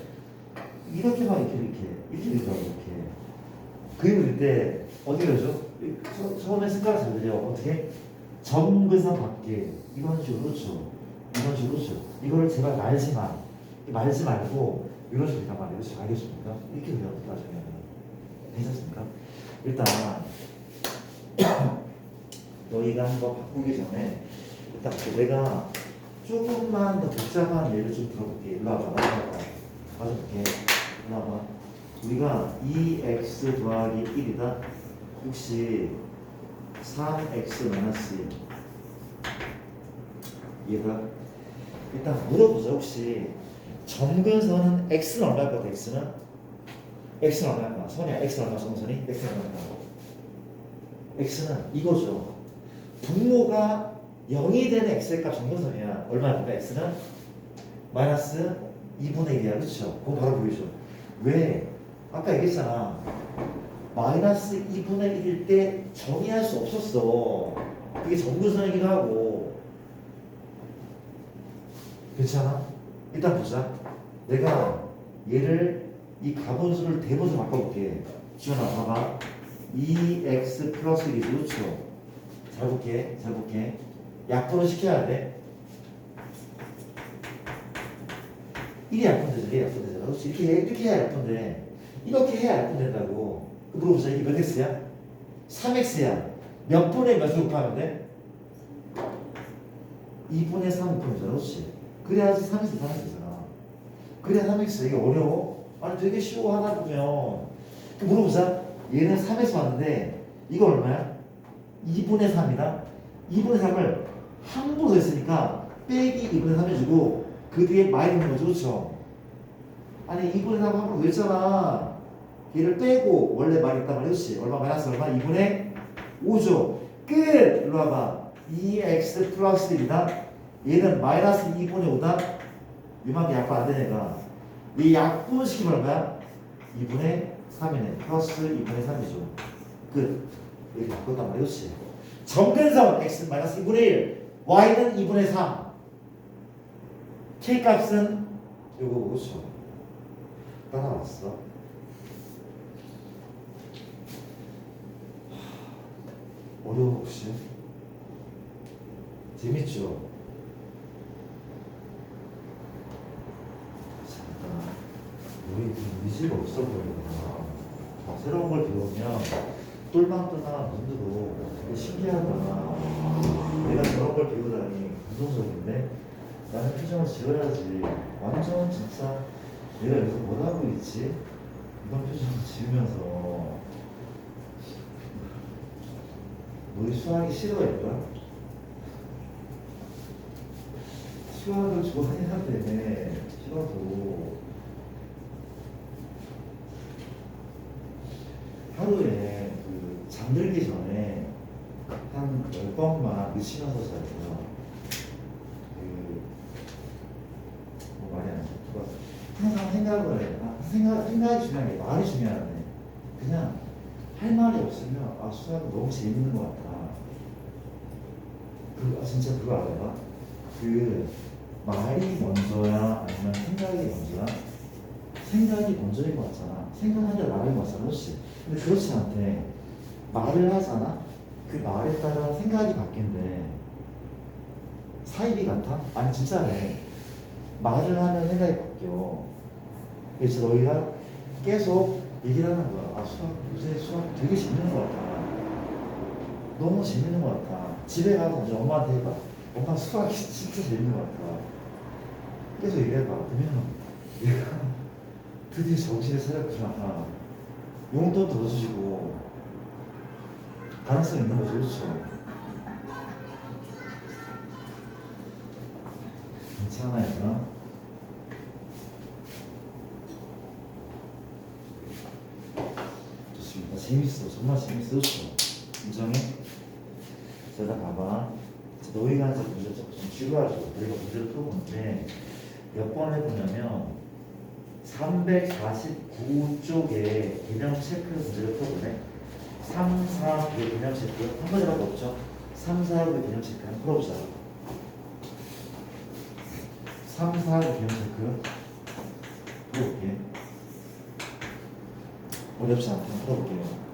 이렇게만 이렇게 그리더라고. 이렇게 그림 그릴 때 어떻게 그러죠? 처음에 색깔을 잘 그려. 어떻게? 점근선 밖에 이런 식으로. 그렇죠? 이런 식으로. 그렇죠? 이거를 제발 말지 말고 이런 식으로 그단 말이에요. 그렇죠? 알겠습니까? 이렇게 그려. 나중에 괜찮습니까? 일단 너희가 한번 바꾸기 전에 일단 내가 조금만 더 복잡한 예를 좀 들어볼게. 일로 와봐. 맞아볼게. 일로 와봐. 우리가 2x 더하기 1이다. 혹시 3x 마이너스 1 이해가? 일단 물어보자. 혹시 점근선은 x는 얼마일 것 같아? x는 얼마일 거야? 선이야. x는 얼마? 점선이? x는 얼마일까? x는 이거죠. 분모가 0이 되는 x의 값 점근선이야. 얼마입니까? x는 마이너스 2분의 1이야. 그렇죠? 그거 바로 보이죠? 왜? 아까 얘기했잖아. 마이너스 2분의 1일 때 정의할 수 없었어. 그게 점근선이기도 하고. 괜찮아? 일단 보자. 내가 얘를 이 가분수를 대분수로 바꿔볼게. 지원아 봐봐. 2x 플러스 1이죠. 그렇죠? 잘 볼게. 약분을 시켜야 돼. 1이 약분되죠. 1이 약분되잖아. 그렇지? 이렇게 해야 약분돼. 이렇게 해야 약분된다고. 물어보자. 이게 몇 x야? 3x야. 몇 분의 몇을 곱하면 돼? 2분의 3 곱하면 그렇지? 그래야지 3x 되잖아. 그래야 3x. 이게 어려워? 아니 되게 쉬워. 하나 보면. 물어보자. 얘는 3에서 왔는데 이거 얼마야? 2분의 3이다. 2분의 3을 함부로 했으니까 빼기 2분의 3 해주고 그 뒤에 마이너스 거죠. 그렇죠? 아니 2분의 3 함부로 했잖아. 얘를 빼고 원래 말이 있단 말이지. 얼마 마이너스 얼마? 2분의 5죠. 끝! 일로 와봐. 2x 플러스 1이다. 얘는 마이너스 2분의 5다. 이만큼 약분 안 되니까 이 약분시키면 얼마야? 2분의 3이네. 플러스 2분의 3이죠. 끝. 이렇게 바꿨단 말이지. 점근선 x 마이너스 2분의 1, y는 2분의 3. k 값은 요거 뭐죠? 따라왔어. 어려워 혹시? 재밌죠? 잠깐 우리 의지가 없어 보이구나. 새로운 걸 배우면 똘망똘망한 눈으로 되게 신기하다. 내가 저런 걸 배우다니 감동적인데 나는 표정을 지어야지. 완전 진짜 내가 여기서 뭘 하고 있지? 이런 표정을 지으면서 너희 수학이 싫어할까? 수학을 좋아해야 돼. 싫어도 하루에 그 잠들기 전에 한 10번만 미치면서 자요. 뭐 말이 안 돼. 항상 생각을 해. 생각이 중요한 게 말이 중요하네. 그냥 할 말이 없으면 수학은 너무 재밌는 것 같아. 진짜 그거 알아봐? 말이 먼저야 아니면 생각이 먼저야? 생각이 먼저인 것 같잖아. 생각하기가 말인 것 같잖아. 그렇지? 근데 그렇지 않대. 말을 하잖아? 그 말에 따라 생각이 바뀐대. 사이비 같아? 아니 진짜네. 말을 하면 생각이 바뀌어. 그래서 너희가 계속 얘기를 하는 거야. 요새 수학 되게 재밌는 것 같아. 너무 재밌는 것 같아. 집에 가서 이제 엄마한테 해봐. 엄마 수학이 진짜 재밌는 것 같아. 계속 얘기해봐. 그러면 얘가 드디어 정신을 차렸구나. 용돈 더 주시고 가능성 있는 거죠. 그렇죠? 괜찮아요. 좋습니다. 재밌어. 정말 재밌어. 그렇죠? 인정해? 자, 봐봐. 너희가 이제 문제 좀 줄여가지고 우리가 문제를 풀어보는데 몇 번 해보냐면 349쪽에 개념 체크 문제를 풀어보네. 3, 4, 9의 개념 체크 한 번이라도 없죠? 3, 4, 9의 개념 체크 한번 풀어보자. 3, 4, 9 개념 체크 풀어볼게. 어렵지 않게 한번 풀어볼게요.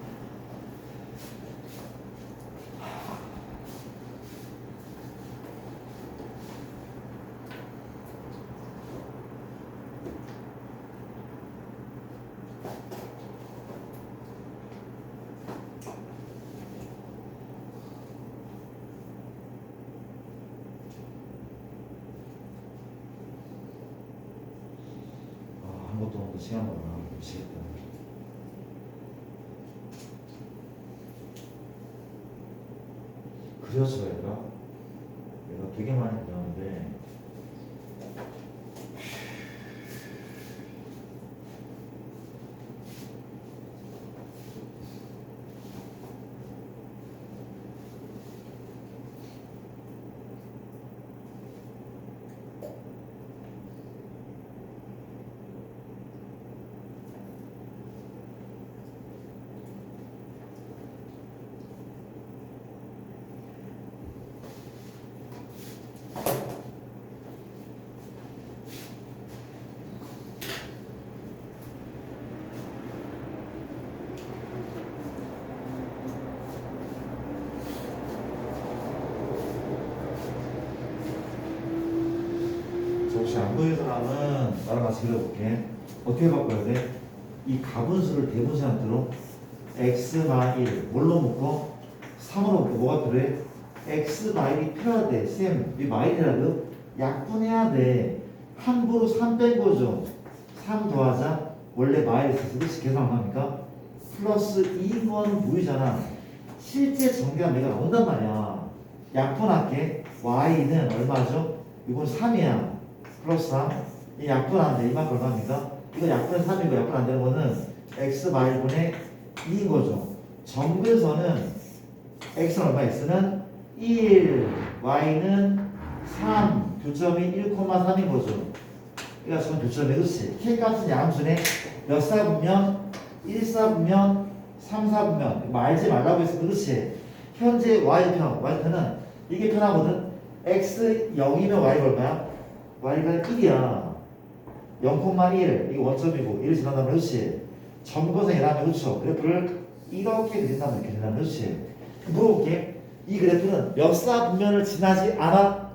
또 시간 많아. 미치겠다. 그려서 얘가 되게 많이 그렸는데 혹시 안 보이는 사람은 나랑 같이 그려볼게. 어떻게 바꿔야 돼? 이 가분수를 대분수 형태로 x-1 뭘로 묶어? 3으로 묶고 뭐가 필요해? x-1이 필요하대. 쌤, 이 마일이라도 약분해야 돼. 함부로 3 뺀 거죠. 3 더하자 원래 마일이 있어서 그치? 계산 합니까? 플러스 2인 거는 무이잖아. 실제 전개가 내가 나온단 말이야. 약분할게. y는 얼마죠? 이건 3이야. 플러스 3. 이 약분 안 돼. 이만큼 얼마입니까? 이거 약분은 3이고 약분 안 되는 거는 x 마이분의 2인 거죠. 정근선은 x는 얼마? x는 1, y는 3, 교점이 1,3인 거죠. 그러니까 전 교점이 그렇지. k 값은 양수네. 몇 사분면? 1사분면, 3사분면. 이거 알지 말라고 했어. 그렇지. 현재 y편은 이게 편하거든. x 0이면 y가 얼마야? y가 1이야. 0,1 이게 원점이고 1을 지난다면 그렇지. 점거생이라면 그렇죠. 그래프를 이렇게 그린다면 이렇게 그린다면 그렇지. 물어볼게. 이 그래프는 몇 사분면을 지나지 않아?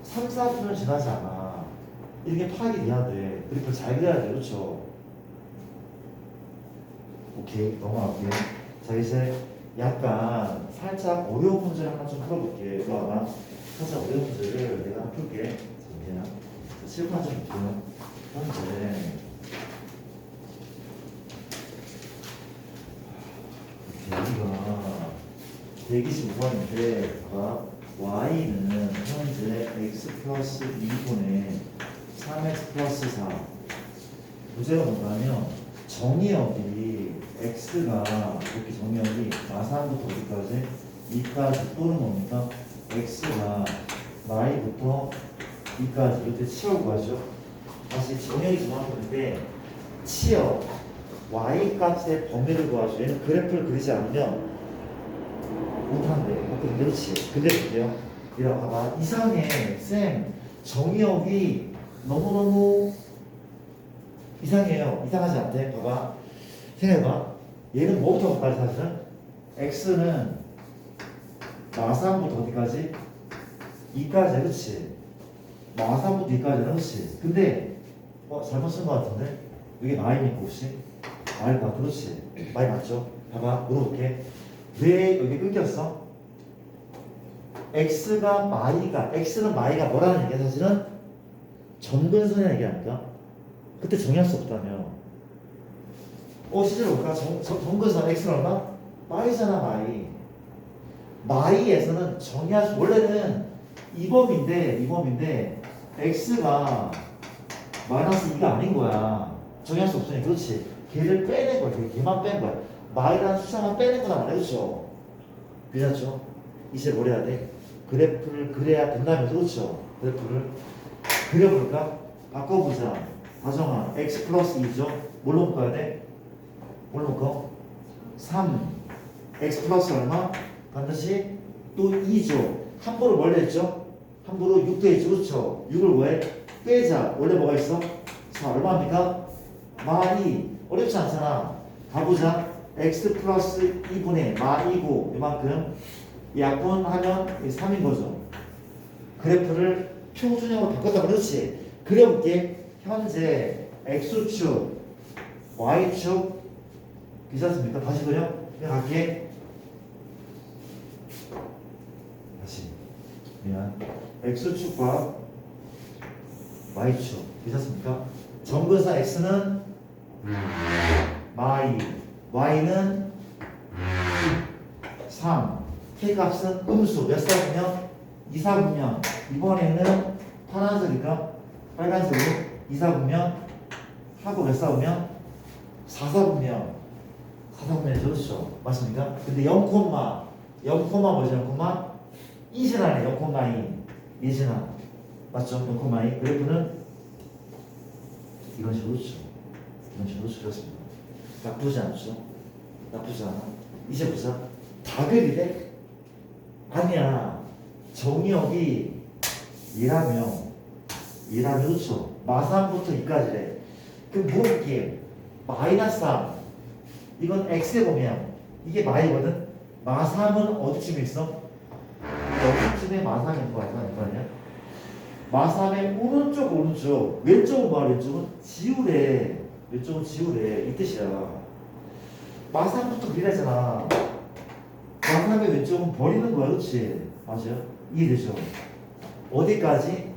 3, 4분면을 지나지 않아. 이렇게 파악이 돼야 돼. 그래프를 잘 그려야 돼. 그렇죠. 오케이, 넘어갈게. 자, 이제 약간 살짝 어려운 문제를 하나 좀 풀어볼게. 이거 아마 살짝 어려운 문제를 내가 한번 풀게. 잠시만요. 실판 좀 볼게요. 현재 여기가 125번인데 y는 현재 x 플러스 2분의 3x 플러스 4. 문제가 뭔가하면 정의역이 x가 이렇게 정의역이 마산부터 어디까지? 2까지 또는 뭡니까? x가 y부터 2까지 이렇게 치어 구하죠. 다시 정의역이 정확한데 치어 y 값의 범위를 구하죠. 얘는 그래프를 그리지 않으면 못한대. 그렇지. 근데 볼게요. 이라 봐봐. 이상해. 쌤 정의역이 너무너무 이상해요. 이상하지 않대? 봐봐. 생각해봐. 얘는 뭐부터 어디까지 사실은? x는 마산부터 어디까지? 2까지. 그렇지. 마산부터 2까지. 그렇지. 근데 잘못 쓴 것 같은데? 이게 마이니까 혹시? 마일 것 같아. 그렇지. 마이 맞죠? 봐봐. 물어볼게. 왜 여기 끊겼어? x는 마이가 뭐라는 얘기야? 사실은 점근선이라는 얘기 아닐까? 그때 정의할 수 없다며. 실제로 볼까? 점근선 x는 얼마? 마이잖아, 마이. 마이에서는 정의할 수, 원래는 이 범인데 x가 마이너스 2가 아닌 거야. 정의할 수 없으니. 그렇지. 걔를 빼낸 거야. 걔만 뺀 거야. 마이라는 숫자만 빼낸 거다 말이야. 그렇죠? 그렇죠? 이제 뭘 해야 돼? 그래프를 그려야 된다면서. 그렇죠? 그래프를 그려볼까? 바꿔보자. 다정아, x 플러스 2죠? 뭘로 묶어야 돼? 뭘로 묶어? 3. x 플러스 얼마? 반드시 또 2죠. 함부로 뭘 했죠? 함부로 6 더했죠. 그렇죠? 6을 왜? 빼자. 원래 뭐가 있어? 자, 얼마입니까? 마이. 어렵지 않잖아. 가보자. x 플러스 2분의 마이고 이만큼 약분하면 3인 거죠. 그래프를 표준형으로 바꿨다. 그렇지. 그려볼게. 현재 x축, y축 괜찮습니까? 다시 그려. 그냥 갈게. 다시. 미안. x축과 y축 괜찮습니까? 점근사 x는 마이, y는 3. k 값은 음수. 몇 사분면? 2, 4분면. 이번에는 파란색이니까 빨간색으로 2, 4분면 하고 몇 사분면? 4, 4분면. 4, 4분면이 그렇죠. 맞습니까? 근데 0, 뭐죠? 0, 2진하네. 0,2. 이진아. 맞죠? 0,2. 그래프는 이런 식으로 그렇죠. 이런 식으로 그렸습니다. 나쁘지 않죠? 나쁘지 않아. 이제 보자. 다 그리래? 아니야. 정의역이 얘라며 그렇죠. 마산부터 2까지래. 그럼 물어볼게. 마이너스 3. 이건 x에 보면 이게 마이거든. 마3은 어디쯤에 있어? 여기쯤에 마3이 있는 거 아니야? 마3의 오른쪽. 왼쪽은 뭐야? 왼쪽은 지우래. 왼쪽은 지우래. 이 뜻이야. 마3부터 그리라잖아. 마3의 왼쪽은 버리는 거야. 그렇지? 맞아요? 이해되죠? 어디까지?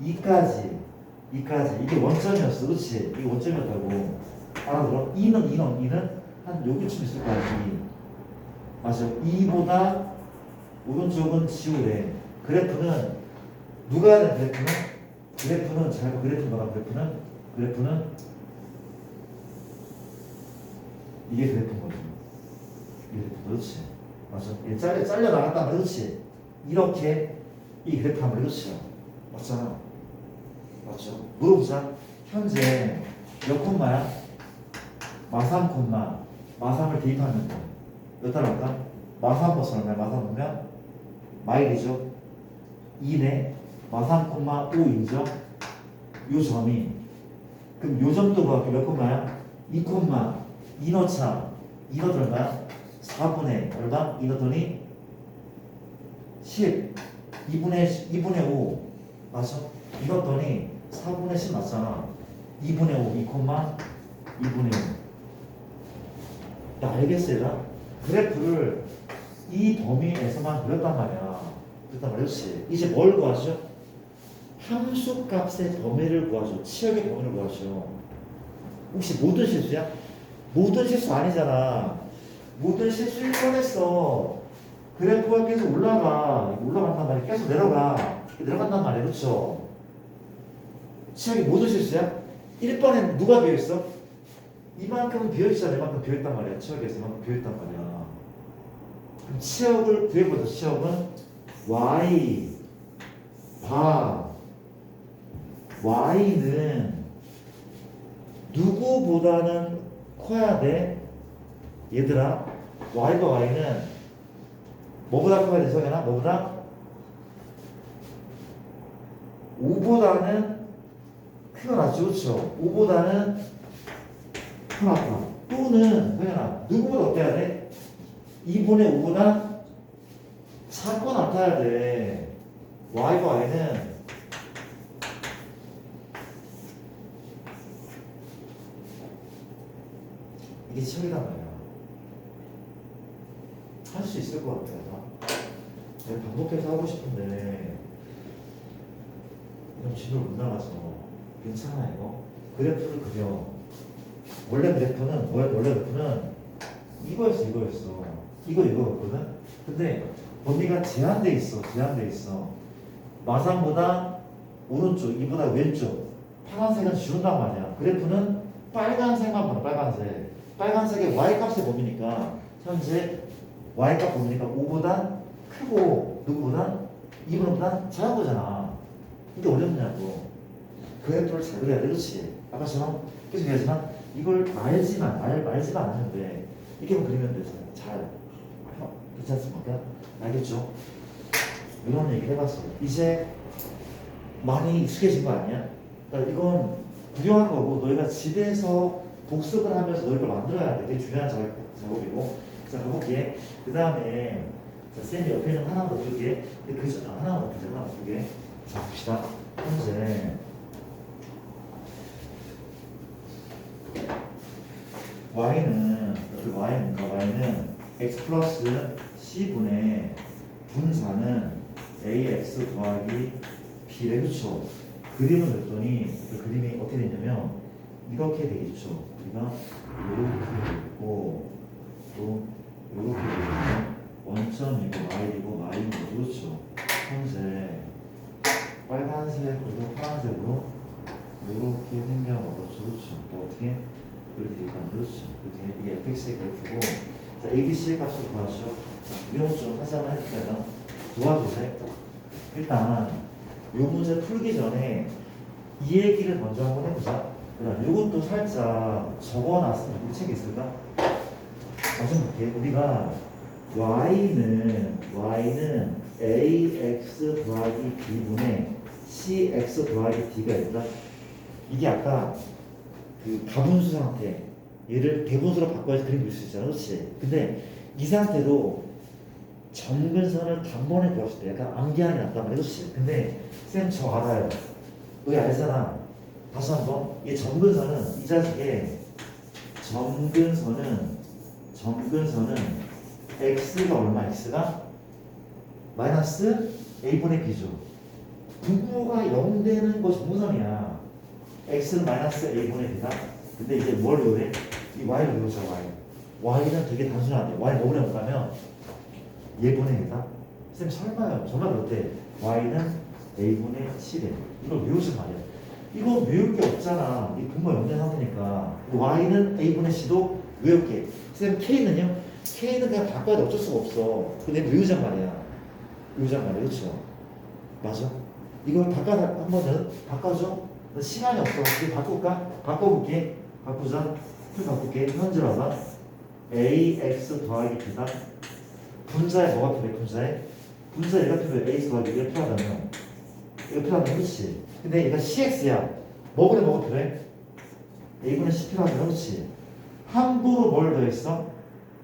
2까지. 이게 원점이었어. 그렇지? 이게 원점이었다고. 알아들어? 2는 한 여기쯤 있을 거야. 2. 맞아. 2보다 오른쪽은 지우래. 그래프는 누가 해야 되는 그래프는 잘 봐. 그래프는 이게 그래프인 거지. 이게 그래프. 그렇지. 맞아. 얘 잘려 나갔다. 그렇지. 이렇게 이 그래프 하면 그렇지. 맞잖아. 맞죠? 물어보자. 현재 몇 콤마야? 마3 콤마. 마3을 대입하면 몇 따라갈까? 마삼버스 얼마야? 마삼보면 마일이죠. 2네 마삼 콤마 5인죠. 요 점이 그럼 요 점도 구하기 몇 콤마야? 2 콤마 2 넣자. 2 넣어도 얼마야? 4분의 얼마? 2 넣더니 10 2분의 5 맞아? 2 넣었더니 4분의 10 맞잖아. 2분의 5 2 콤마 2분의 5 나 알겠어 얘들아? 그래프를 이 범위에서만 그렸단 말이야. 그랬단 말이지. 이제 뭘 구하죠? 함수 값의 범위를 구하죠. 치역의 범위를 구하죠. 혹시 모든 실수야? 모든 실수 아니잖아. 모든 실수일 뻔했어. 그래프가 계속 올라간단 말이야. 계속 내려간단 말이야. 그렇죠? 치역이 모든 실수야? 1번엔 누가 비어있어? 이만큼은 비어있잖아. 이만큼 비어있단 말이야. 치역에서 이만큼 비어있단 말이야. 그럼 치역을 구해보자. 치역은 y 바 y는 누구보다는 커야 돼? 얘들아 y과 y는 뭐보다 커야 돼? 성현아? 뭐보다? 5보다는 크가 낫지. 그렇죠? 5보다는 크가 낫다. 또는 성현아 누구보다 어때야 돼? 2분의 5보다 작고 나타나야 돼. y과 y는 이게 치역이란 말이야. 할 수 있을 것 같아. 내가 반복해서 하고 싶은데 이런 진도를 못 나가서 괜찮아 이거. 그래프를 그려. 원래 그래프는 뭐야? 원래 그래프는 이거였어. 이거였거든. 근데 범위가 제한돼 있어. 마상보다 오른쪽, 이보다 왼쪽. 파란색은 지운단 말이야. 그래프는 빨간색만 보라. 빨간색의 y 값의 범위니까 현재 y 값 범위니까 5보다 크고 누구보다 2분보다 작은 거잖아. 근데 어렵냐고. 그래프를 잘 그려야 돼. 그렇지? 아까처럼 계속 얘기하지만 이걸 알지만 않는데 이렇게만 그리면 되잖아. 잘. 괜찮습니까? 알겠죠? 이런 얘기를 해봤어요. 이제 많이 익숙해진 거 아니야? 그러니까 이건 구경한 거고 너희가 집에서 복습을 하면서 너희가 만들어야 돼. 되게 중요한 작업이고. 자, 가볼게. 그 다음에 쌤이 옆에는 하나 더 줄게. 근데 하나 더 줄게. 자, 봅시다. 현재 y는 x 플러스 c분의 분사는 ax 더하기 b래. 그쵸? 그림을 냈더니 그 그림이 어떻게 되냐면 이렇게 되겠죠. 우리가 이렇게 되고 또 이렇게 되면 원점이고 y이고 y이고. 그렇죠? 현재 빨간색으로 파란색으로 이렇게 생겨버렸죠. 그렇죠? 또 어떻게 이렇게 되니까. 그렇죠? 이게 fx의 그래프고. 자, abc의 값을 구하죠. 이런 좀 하자만 해볼까요? 도와주세요. 일단 이 문제 풀기 전에 이 얘기를 먼저 한번 해보자. 이것도 살짝 적어놨으면 우리 책에 있을까? 좀 볼게. 우리가 y는 ax 더하기 b분의 cx 더하기 d가 있다. 이게 아까 그 가분수 상태 얘를 대분수로 바꿔야지 그림 그릴 수 있잖아. 그렇지? 근데 이 상태로 점근선을 단번에 그었을 때 약간 암기하는 게 낫단 말이야. 그렇지? 근데 쌤 저 알아요. 여기 알잖아. 다시 한번 이 점근선은 이 자식의 점근선은 x가 얼마? x가 마이너스 a분의 b죠. 분모가 0 되는 거 점근선이야. x는 마이너스 a분의 b다. 근데 이제 뭘 외우래? 이 y를 외우자. y는 되게 단순하대. y 뭐를 해볼까면 얘분의 b다. 쌤 설마요. 정말 그렇대. y는 a분의 7에 이걸 외우신 말이야. 이거 외울 게 없잖아. 이 분모 0된 상태니까. y는 a분의 c도 외울게. 쌤 k는요? k는 그냥 바꿔야 돼. 어쩔 수가 없어. 근데 외우잔 말이야. 그렇죠? 맞아? 이걸 한번 바꿔줘. 시간이 없어. 이거 바꿀까? 바꿔볼게. 바꾸자. 바꿀게. 현재 봐봐. ax 더하기 b다. 분자에 뭐가 필요해? 분자에 얘가 필요해. A 더하기 B가 필요하다면 이거 필요하다면 그렇지. 근데 얘가 CX야. 뭐가 필요해? A분의 C 필요하다면 그렇지. 함부로 뭘 더했어?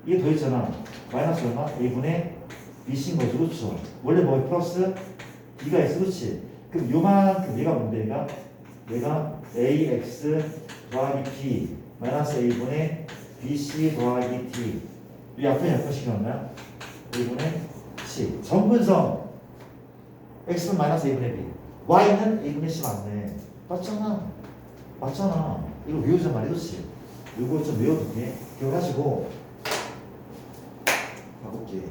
이게 더했잖아. 마이너스 얼마? A분의 BC인 거지. 그렇죠. 원래 뭐가 플러스 B가 있어. 그렇지. 그럼 요만큼 얘가 뭔데 얘가 AX 더하기 B 마이너스 A분의 BC 더하기 D 이 앞에 약분식이 얼마야? A분의 C 정근성 X는 마이너스 A분의 B Y는 A분의 C 맞네. 맞잖아. 이거 외우자 말이지. 이거 좀 외워둘게. 기억하시고 가볼게.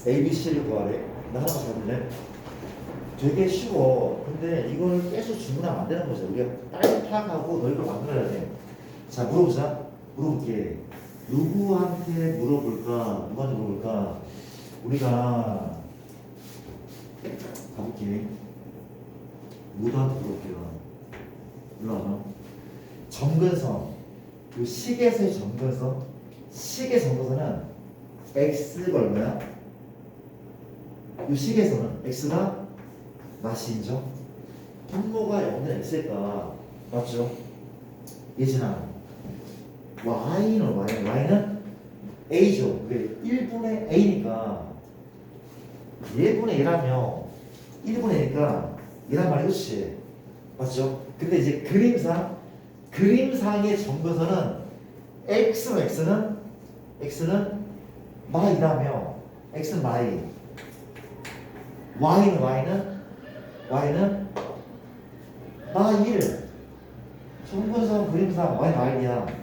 A, B, C를 구하래. 나 하나 잡을래? 되게 쉬워. 근데 이걸 계속 주문하면 안 되는 거죠. 우리가 빨리 파악하고 너 이걸 만들어야 돼. 자, 물어볼게. 누구한테 물어볼까? 누구한테 물어볼까? 우리가 가볼게. 누구한테 물어볼게요. 일로 와봐. 점근성. 그 식에서의 점근성. 식의 점근성은 x가 얼마야? 이 식에서는 x가 맛이죠. 분모가 0은 x일까? 맞죠? 예진아. y는 a죠. 그게 1분의 a니까 얘분의 1하면 1분의 a니까 얘란 말이 그렇지. 맞죠? 근데 이제 그림상의 점근선은 x는 마이라며 x는 마이 y는 마일 점근선 그림상 y는 마일이야.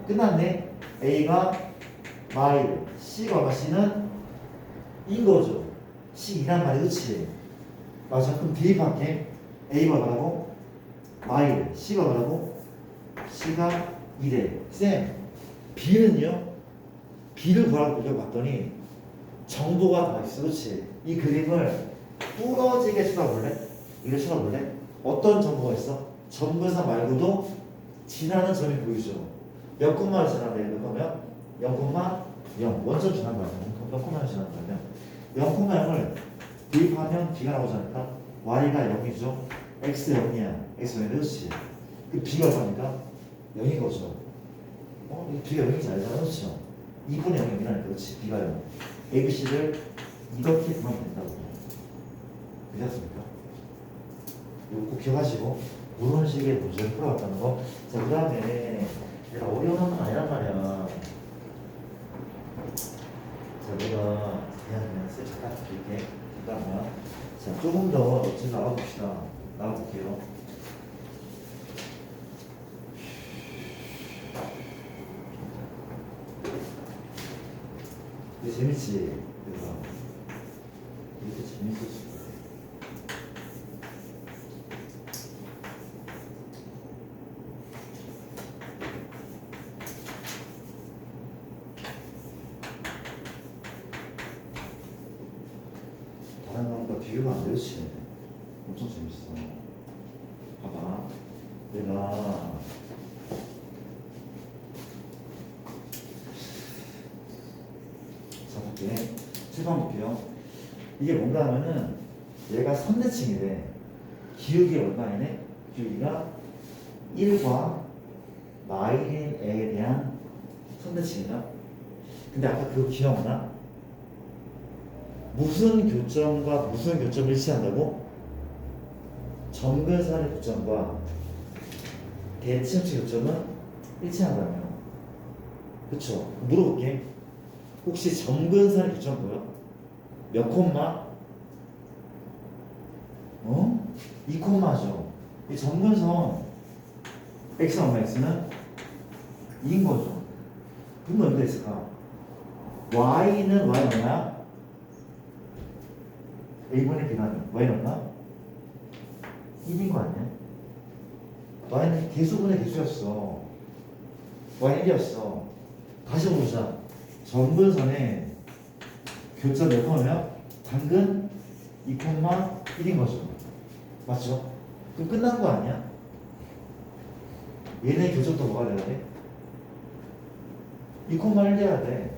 끝났네. a가 마일 c가 얼마 c는 인 거죠. c 이란 말이 그렇지. 맞아. 그럼 대입할게. a가 뭐라고? 마일 c가 뭐라고? c가 2래. 쌤 b는요? b를 구하라고 봤더니 정보가 다 있어. 그렇지. 이 그림을 부러지게 쳐다볼래? 이걸 쳐다볼래? 어떤 정보가 있어? 점근상 말고도 지나는 점이 보이죠. 몇 콤마를 지나는데 몇 콤마요? 0,0 원점 지난 거야. 0,0을 지난 거면 0,0을 대입하면 b가 나오지 않을까? y가 0이죠. x 0이야. x 0이 그렇지. 그 b가 얼마니까? 0인 거죠. 이 b가 0인지 알잖아. 그렇죠. 2분의 0이라니까. 그렇지. b가 0. ABC를 이렇게 구하면 된다고. 괜찮습니까? 이거 꼭 기억하시고 이런 식의 문제를 풀어왔다는 거. 자, 그 다음에 내가 어려운 건 아니란 말이야. 자, 내가 그냥 셀 잠깐 줄게. 잠깐만. 자, 조금 더 지금 나가봅시다. 나가볼게요. 이게 재밌지? 그래서 이렇게 재밌을 수 있어. 다른 거보다 비교가 안 되지. 엄청 재밌어. 봐봐. 내가 자 볼게. 7번 볼게요. 이게 뭔가 하면은 얘가 선대칭이래. 기울기 얼마이네? 기울기가 1과 마이너스 a에 대한 선대칭이다. 근데 아까 그거 기억나? 무슨 교점과 무슨 교점을 일치한다고? 점근선의 교점과 대칭치 교점은 일치한다며. 그쵸? 물어볼게. 혹시 점근선의 교점 보여? 몇 콤마? 2콤마죠. 이 점근선 x 얼마 x는 2인 거죠. 그럼 어디다 있을까? y는 y 얼마야? a분의 b는 y는 얼마? 1인 거 아니야? y는 개수분의 개수였어. y는 1이었어. 다시 보자. 점근선의 교점 몇 콤마면 당근 2,1인 거죠. 맞죠? 그럼 끝난 거 아니야? 얘네 교점도 뭐가 돼야 돼? 2,1 돼야 돼.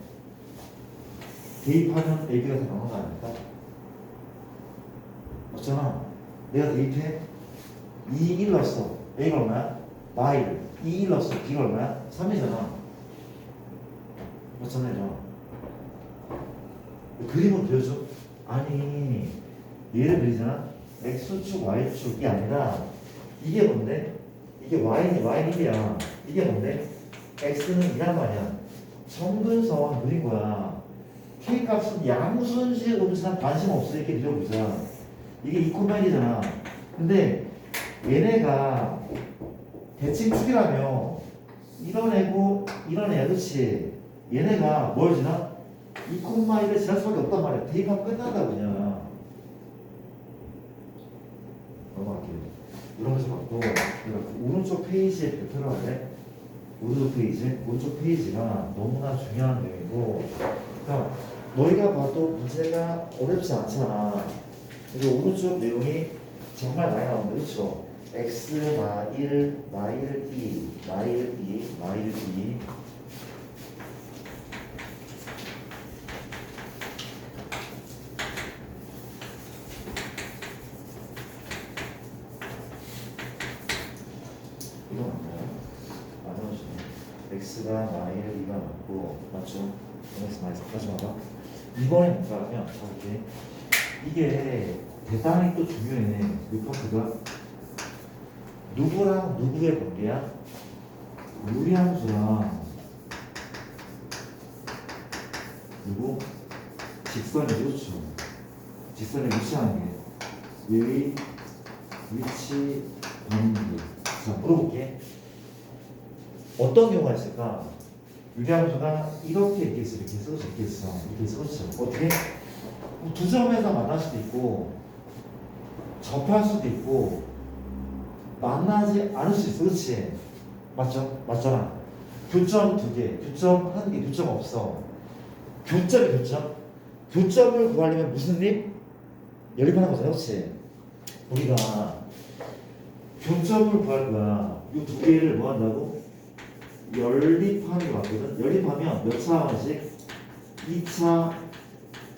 대입하면 AB가 다 나오는 거 아닙니까? 맞잖아. 내가 대입해 2, 1 넣었어. A가 얼마야? 마일. 2, 1 넣었어. B가 얼마야? 3이잖아. 맞잖아, 얘들아. 그림을 그려줘. 아니, 얘를 그리잖아. X축, Y축이 아니라 이게 뭔데? 이게 Y는 1이야. 이게 뭔데? X는 2란 말이야. 정근선 그린 거야. K값은 양수인지 음수는 관심 없어. 이렇게 그려보자. 이게 2,1이잖아. 근데 얘네가 대칭축이라며 이런 애고 이런 애야. 그치? 얘네가 뭘 지나? 2,1을 지날 수밖에 없단 말이야. 대입하면 끝난다 그냥. 넘어갈게요. 이런 것을 갖고 오른쪽 페이지에 벽표를 할래? 오른쪽 페이지가 너무나 중요한 내용이고, 그러니까 너희가 봐도 문제가 어렵지 않잖아. 그래서 오른쪽 내용이 정말 많이 나오는데, 그렇죠? x 마일 2 이거 맞나요? 맞아주네. x가 마일 2가 맞고, 맞죠? x 마일 4까지 와봐. 이번에 뭔가 하면 이렇게 이게 대단히 또 중요해. 이 파트가 누구랑 누구의 관계야? 유리함수랑 누구? 직선이 그렇죠. 직선에 위치하는 게 얘의 위치 관계. 자, 물어볼게. 어떤 경우가 있을까? 유리함수가 이렇게 있어, 이렇게 있어. 그렇죠. 어떻게? 두 점에서 만날 수도 있고, 접할 수도 있고, 만나지 않을 수 있어. 그렇지? 맞죠? 맞잖아. 교점 2개, 교점 1개, 교점 없어. 교점. 교점을 구하려면 무슨 립? 연립하는 거잖아. 그렇지? 우리가 교점을 구할 거야. 이 두 개를 뭐 한다고? 연립하는 게 맞거든? 연립하면 몇 차 방식? 2차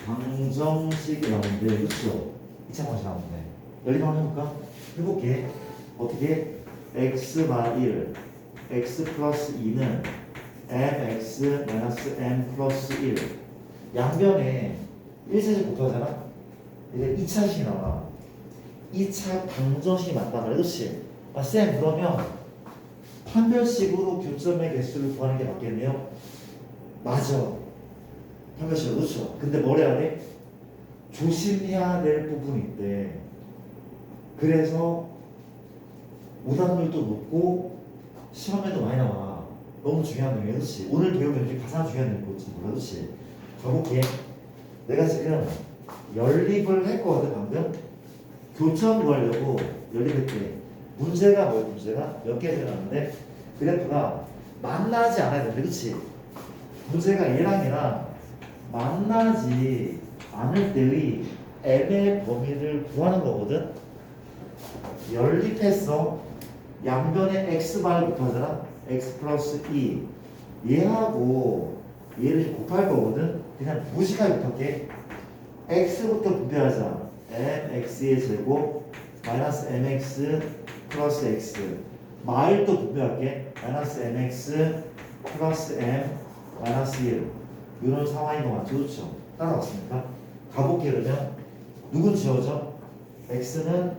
방정식이 나오는데, 그렇죠? 2차 방식 나오는데. 연립하면 해볼까? 해볼게. 어떻게? x 마 1, x 플러스 2는 mx 마이너스 m 플러스 1. 양변에 1차식 곱하잖아? 이제 2차식이 나와. 2차 방정식이 맞단 말이야. 그렇지? 아, 쌤, 그러면 판별식으로 교점의 개수를 구하는 게 맞겠네요? 맞아. 판별식으로. 그렇죠? 근데 뭘 해야 돼? 조심해야 될 부분이 있대. 그래서 오답률도 높고 시험에도 많이 나와. 너무 중요한 내용이야. 그렇지? 오늘 배운 내용 중에 가장 중요한 내용이 뭔지 몰라. 그렇지? 가볼게. 내가 지금 연립을 했거든. 방금 교점 구하려고 연립했대. 문제가 뭐야? 문제가 몇 개 들어갔는데 그래프가 만나지 않아야 되는데, 그렇지? 문제가 얘랑 만나지 않을 때의 m의 범위를 구하는 거거든. 연립했어. 양변에 x바를 곱하잖아. x 플러스 2. 얘하고 얘를 곱할 거거든. 그냥 무식하게 곱할게. x부터 분배하자. mx의 제곱 마이너스 mx 플러스 x. 마일도 분배할게. 마이너스 mx 플러스 m 마이너스 1. 이런 상황인 거 맞죠? 그렇죠? 따라왔습니까? 가볼게. 그러면 누군 지워져? x는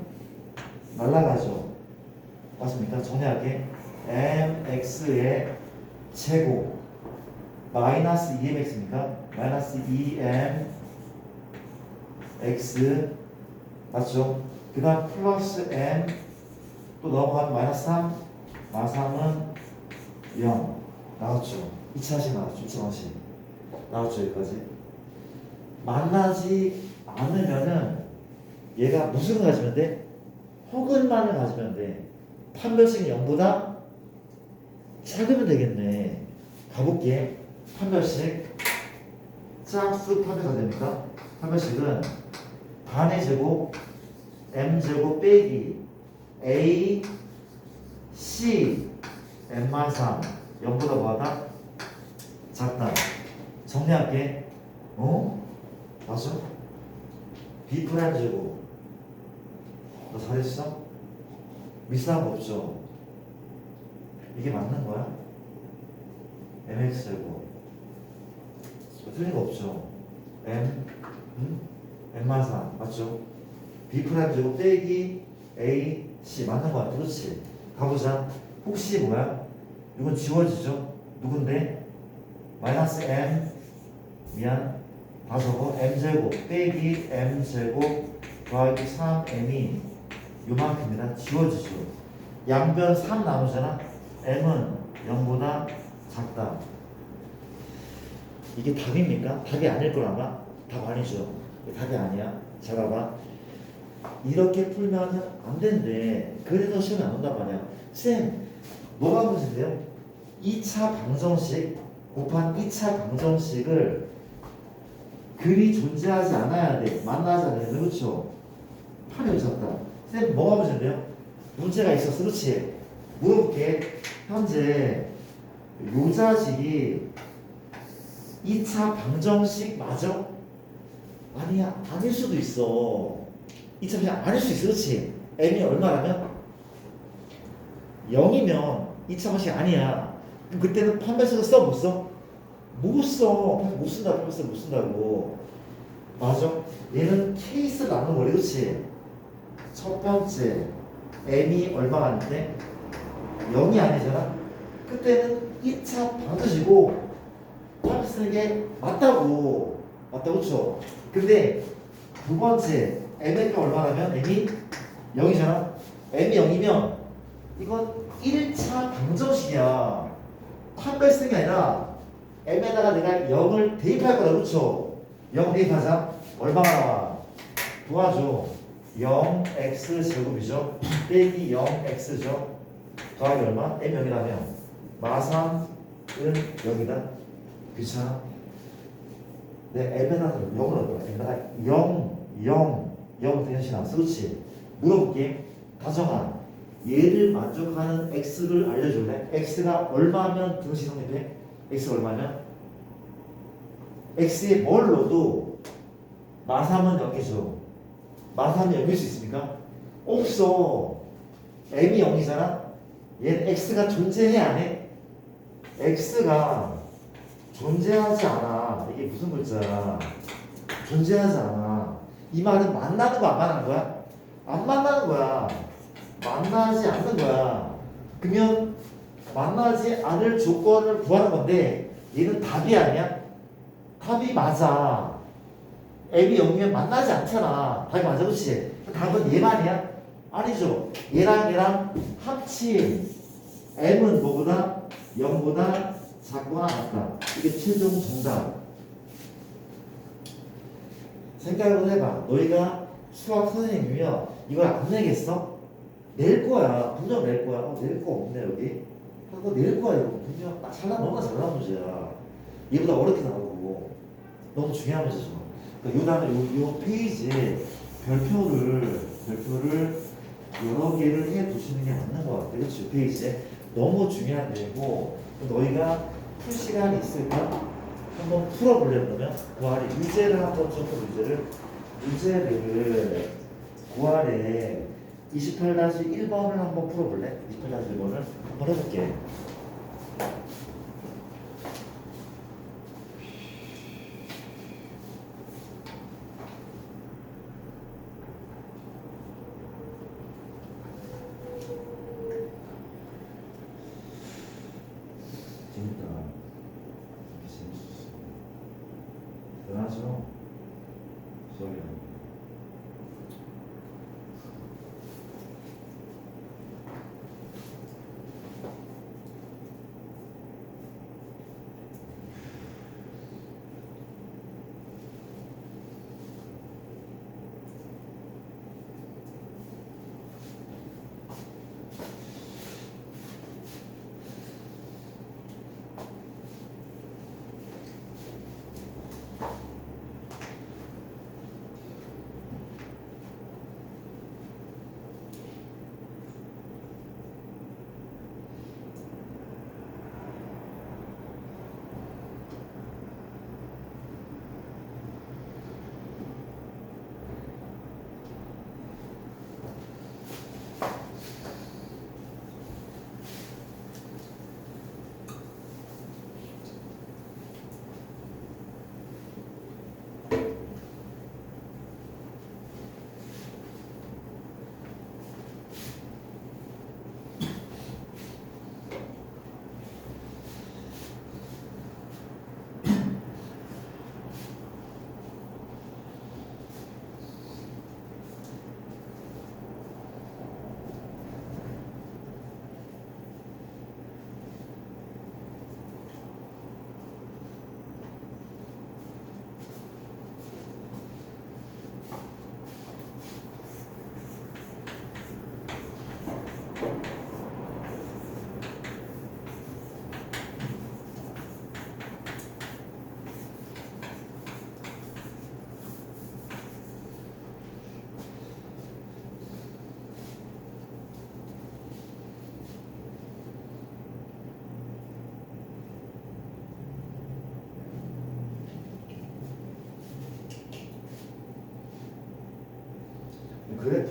날라가죠. 맞습니까? 정리할게. mx의 제곱 마이너스 2mx입니까? 마이너스 2m x 맞죠? 그 다음 플러스 m 또 넘어가면 마이너스 3 마삼은 0 나왔죠? 2차식 나왔죠? 2차식 나왔죠? 여기까지. 만나지 않으면은 얘가 무슨 가지면 돼? 혹은만을 가지면 돼. 판별식은 0보다 작으면 되겠네. 가볼게. 판별식 짝수 판별가 됩니까? 판별식은 반의 제곱 m제곱 빼기 a c m-3 0보다 뭐하다? 작다. 정리할게. 어? 맞아? B 프라임 제곱. 너 잘했어? 미스한 거 없죠? 이게 맞는 거야? mx 제곱. 틀린 거 없죠? m m만 3 맞죠? B 프라임 제곱 빼기 a c 맞는 거 같아. 그렇지? 가보자. 혹시 뭐야? 이건 지워지죠? 누군데? 마이너스 m 미안 다 적어 m제곱 빼기 m제곱 더하기 3m이 요만큼이다. 지워지죠. 양변 3 나누잖아. m은 0보다 작다. 이게 답입니까? 답이 아닐 거라마? 답 아니죠. 이게 답이 아니야. 잘 봐봐. 이렇게 풀면 안 된대. 그래서 시험에 안 온단 말이야. 쌤, 뭐가 문제인데요? 2차 방정식 곱한 2차 방정식을 글이 존재하지 않아야 돼. 만나지 않아야 돼. 그렇죠? 판이 어졌다. 쌤, 뭐가 문제인데요? 문제가 있었어. 그렇지? 물어볼게. 현재 요 자식이 2차 방정식 맞아? 아니야. 아닐 수도 있어. 2차 방정식 아닐 수 있어. 그렇지? m이 얼마라면? 0이면 2차 방정식 아니야. 그럼 그때는 판별식을 써? 못 써? 못 써. 못 쓴다. 판별식 못 쓴다고. 맞아? 얘는 케이스 나눈 거래. 그렇지? 첫 번째 m이 얼마가 아닌데? 0이 아니잖아? 그때는 2차 방정식이고 판별 쓰는 게 맞다고. 맞다. 그렇죠? 근데 두 번째 m의 값 얼마라면 m이 0이잖아? m이 0이면 이건 1차 방정식이야. 판별 쓰는 게 아니라 m에다가 내가 0을 대입할 거다. 그렇죠? 0 대입하자. 얼마가 나와? 도와줘. 0x 제곱이죠. 빼기 0x죠. 더하기 얼마? m 0이라면 마삼은 0이다. 귀찮아? 내 m에다가 0을 얻어라. m에다가 0, 0, 0 대신 나왔어. 그렇지? 물어볼게. 다정아. 얘를 만족하는 x를 알려줄래? x가 얼마면 등식 성립해? x가 얼마면? x에 뭘 넣어도 마삼은 0이죠. 마삼이 0일 수 있습니까? 없어. m이 0이잖아? 얘는 x가 존재해 안 해? x가 존재하지 않아. 이게 무슨 글자야? 존재하지 않아. 이 말은 만나는 거 안 만나는 거야? 안 만나는 거야. 만나지 않는 거야. 그러면 만나지 않을 조건을 구하는 건데 얘는 답이 아니야? 답이 맞아. m이 0이면 만나지 않잖아. 답이 맞아. 그렇지? 답은 얘만이야? 아니죠. 얘랑 합친 m은 뭐보다? 0보다 작거나 같다. 이게 최종 정답. 생각을 해봐. 너희가 수학 선생님이면 이걸 안 내겠어? 낼 거야. 분명 낼 거야. 낼 거 없네 여기. 이거 낼 거야 이거. 분명 너무나 잘 나온 문제야. 얘보다 어렵게 나오고 너무 중요한 문제죠. 그러니까 요 다음에 요 페이지에 별표를 여러 개를 해 두시는 게 맞는 것 같아. 그렇지? 페이지에 너무 중요한 내용이고 너희가 풀 시간이 있을까? 한번 풀어보려면 그 아래 유제를 한번 좀 유제를 9알에 28-1번을 한번 풀어볼래? 28-1번을 한번 해볼게. 재밌다. 재밌었어. 대단하죠? 수학이라는 게.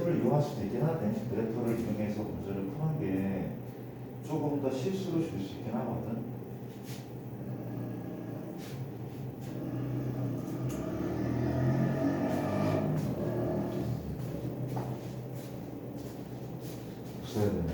그래프를 이용할 수도 있긴 하네. 그래프를 이용해서 문제를 푸는 게 조금 더 실수를 줄 수 있긴 하거든. 없어야 되네.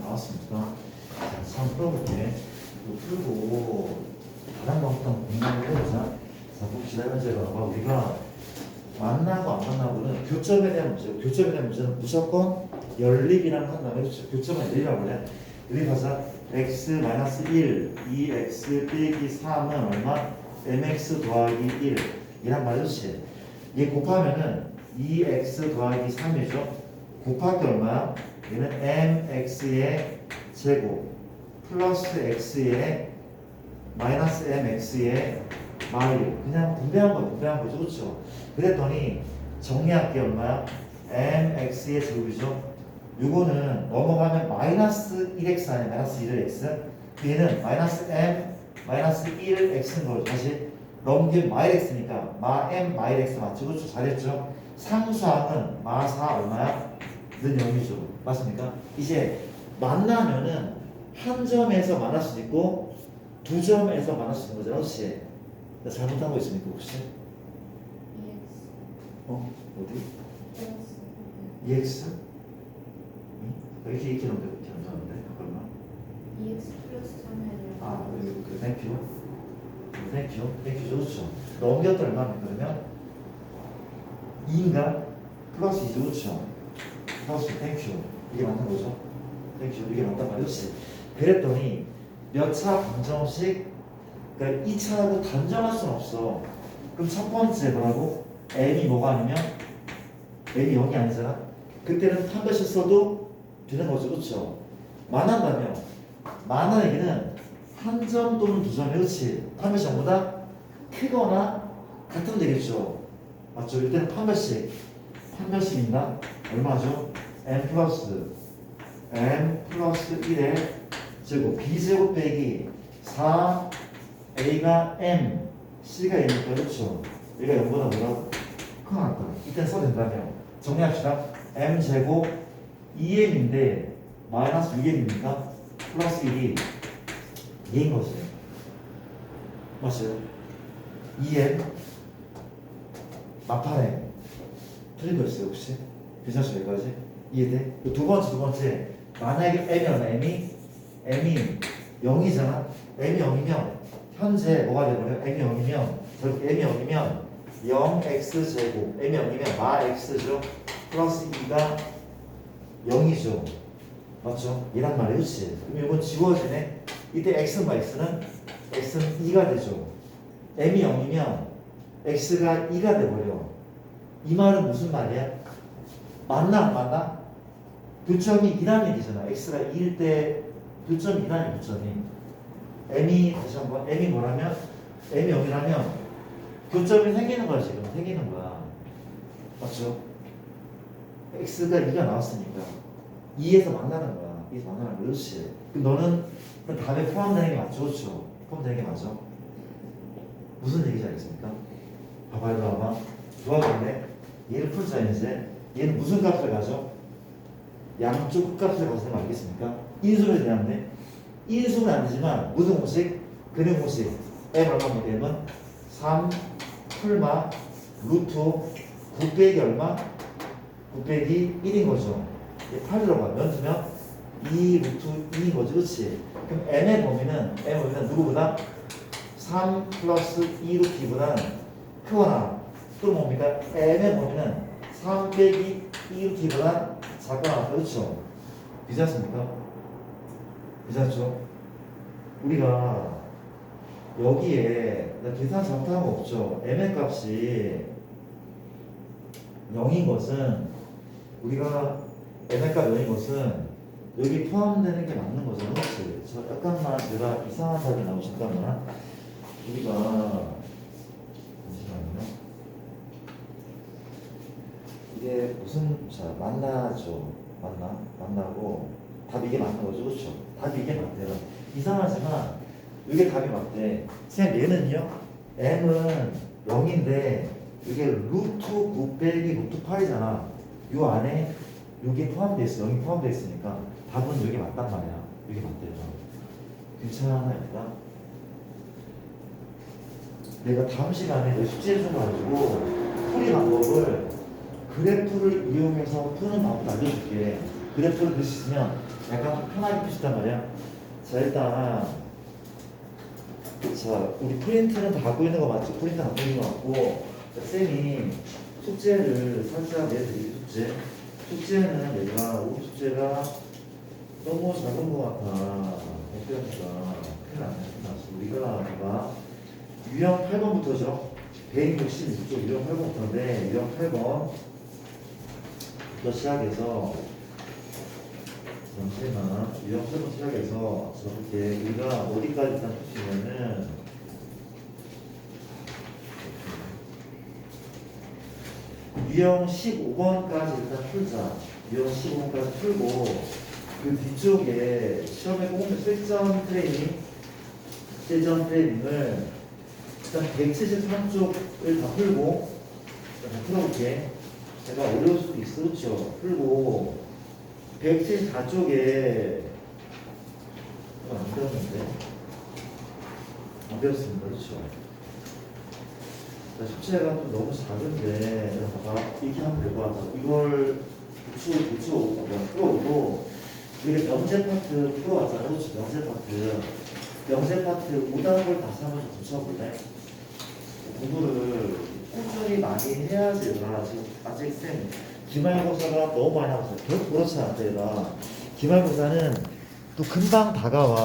나왔으니까 한번 풀어볼게. 이거 풀고 다른 방법 공부를 해보자. 자, 봅시다. 현재 봐봐. 우리가 만나고 안 만나고는 교점에 대한 문제. 교점에 대한 문제는 무조건 연립이랑 한다음에 교점에 내리라고 그래. 연립하자. x-1 2x 빼기 3은 얼마? mx 더하기 1 이란 말이지. 얘 곱하면은 2x 더하기 3이죠. 곱하기 얼마야? 얘는 mx의 제곱 플러스 x의 마이너스 mx의 마일. 그냥 분배한 거죠. 그렇죠? 그랬더니 정리할 게 얼마야? mx의 제곱이죠. 요거는 넘어가면 마이너스 1x 아니야. 마이너스 1x. 얘는 마이너스 m 마이너스 1x인 거죠. 다시 넘기면 마일x니까 마 m 마일x 맞죠? 그렇죠? 잘했죠? 상수항은 마4 얼마야? 는 0이죠. 맞습니까? 이제 만나면은 한 점에서 만날 수 있고 두 점에서 만날 수 있는 거잖아. 혹시 나 잘못한 거 있습니까? 혹시? 어디? EX? 이렇게 넣으면 이렇게 넣는데 얼마? EX 플러스 3을 아, 그 땡큐 좋죠. 넘겼다 얼마입니까? 그러면 2인가? 플러스 2죠. 그렇죠? 플러스 땡큐. 이게 맞는 거죠? 땡큐. 이게 맞단 말이었지. 그랬더니 몇 차 방정식, 그러니까 2차라고 단정할 수는 없어. 그럼 첫 번째 뭐라고? m이 뭐가 아니면 m이 0이 아니잖아. 그때는 판별식 써도 되는 거죠. 그렇죠? 만한다면 만한 얘기는 한 점 또는 두 점이 그렇지. 판별식보다 크거나 같으면 되겠죠. 맞죠? 이때는 판별식입니다. 얼마죠? m 플러스 1의 제곱 b제곱 빼기 4a가 m c가 m이니까 그렇죠? 얘가 0보다 뭐라고? 크거나 같다. 이때는 써도 된다며. 정리합시다. m제곱 2m인데 마이너스 6m입니까? 플러스 1이 2인 거지. 맞아요? 2m 마파네. 틀린 거 있어요 혹시? 괜찮죠 여기까지? 이해돼? 두 번째 만약에 m이 얼마? m이 0이잖아. m이 0이면 현재 뭐가 되버려? m이 0이면 자 결국 m이 0이면 0x제곱 m이 0이면 마 x죠. 플러스 2가 0이죠. 맞죠? 이란 말이에요. 그치? 그럼 이건 지워지네. 이때 x는 뭐 x는? x는 2가 되죠. m이 0이면 x가 2가 돼버려. 이 말은 무슨 말이야? 맞나 안 맞나? 교점이 2라는 얘기잖아. x가 2일 때 교점이 2라는 교점이. m이 다시 한번 m이 뭐라면? m이 0이라면 교점이 생기는 거야 지금. 생기는 거야. 맞죠? x가 2가 나왔으니까 2에서 만나는 거야. 2에서 만나는 거야. 그렇지. 너는 그 답에 포함되는 게 맞죠? 그렇죠? 포함되는 게 맞죠? 무슨 얘기인지 알겠습니까? 봐봐요. 봐봐. 좋아졌네. 얘를 풀자 이제. 얘는 무슨 값을 가져? 양쪽 값을 가서 되면 알겠습니까? 인수를 대한데 인수는 아니지만 무슨 공식? 근의 공식. m 얼마입니까? m은 3 풀마 루트 9 빼기 얼마? 9 빼기 1인 거죠. 8 들어가면 두면 2 루트 2인 거죠. 그렇지? 그럼 m의 범위는 누구보다 3 플러스 2 루트 2보다는 크거나 또 뭡니까? m의 범위는 3 빼기 2 루트 2보다 작거나 그렇죠? 괜찮습니까? 괜찮죠? 우리가 여기에 계산 잘못한 거 없죠? m의 값이 0인 것은 우리가 m의 값 0인 것은 여기 포함되는 게 맞는 거죠. 그렇지? 저 약간만 제가 이상한 답이 나오고 잠깐만 우리가 잠시만요. 이게 무슨 자 만나죠. 만나고 답이 이게 맞는 거죠. 그렇죠? 답이 이게 맞대요. 이상하지만 이게 답이 맞대. 그냥 얘는요. m은 0인데 이게 루트 9 빼기 루트 8이잖아. 요 안에 여기 포함되어 있어. 0이 포함되어 있으니까 답은 여기 맞단 말이야. 여기 맞대요. 괜찮아요. 내가 다음 시간에 숙제 좀 가지고 풀이 방법을 그래프를 이용해서 푸는 방법 알려줄게. 그래프를 그릴 수 있으면 약간 편하게 풀 수 있단 말이야. 자 일단 자 우리 프린트는 다 갖고 있는 거 맞지? 프린트 갖고 있는 거 같고 쌤이 숙제를 살짝 내드릴게. 숙제는 내가 우리 숙제가 너무 작은 거 같아. 어때가 큰일 났네. 우리가 봐봐 유형 8번부터죠. 166쪽 유형 8번부터인데 유형 8번부터 시작해서 잠시만 유형 8번 시작해서 저렇게 우리가 어디까지 일단 풀시면은 유형 15번까지 일단 풀자. 유형 15번까지 풀고 그 뒤쪽에 시험에 꼭 오는 실전 트레이닝을 일단 173쪽을 다 풀고 다 풀어볼게. 제가 어려울 수도 있어. 그렇죠? 풀고 174쪽에 안 배웠는데 안 배웠습니다. 그렇죠? 숙제가 좀 너무 작은데 봐봐 이렇게 하면 될 것 같아. 이걸 풀어오고 이게 명제 파트 풀어왔잖아. 그렇지? 명제 파트 5단을 다시 한번 좀 붙여볼래? 공부를 꾸준히 많이 해야지. 얘들아 지금 아직 쌤 기말고사가 너무 많이 하고 있어. 결국 그렇지 않대. 얘들아 기말고사는 또 금방 다가와.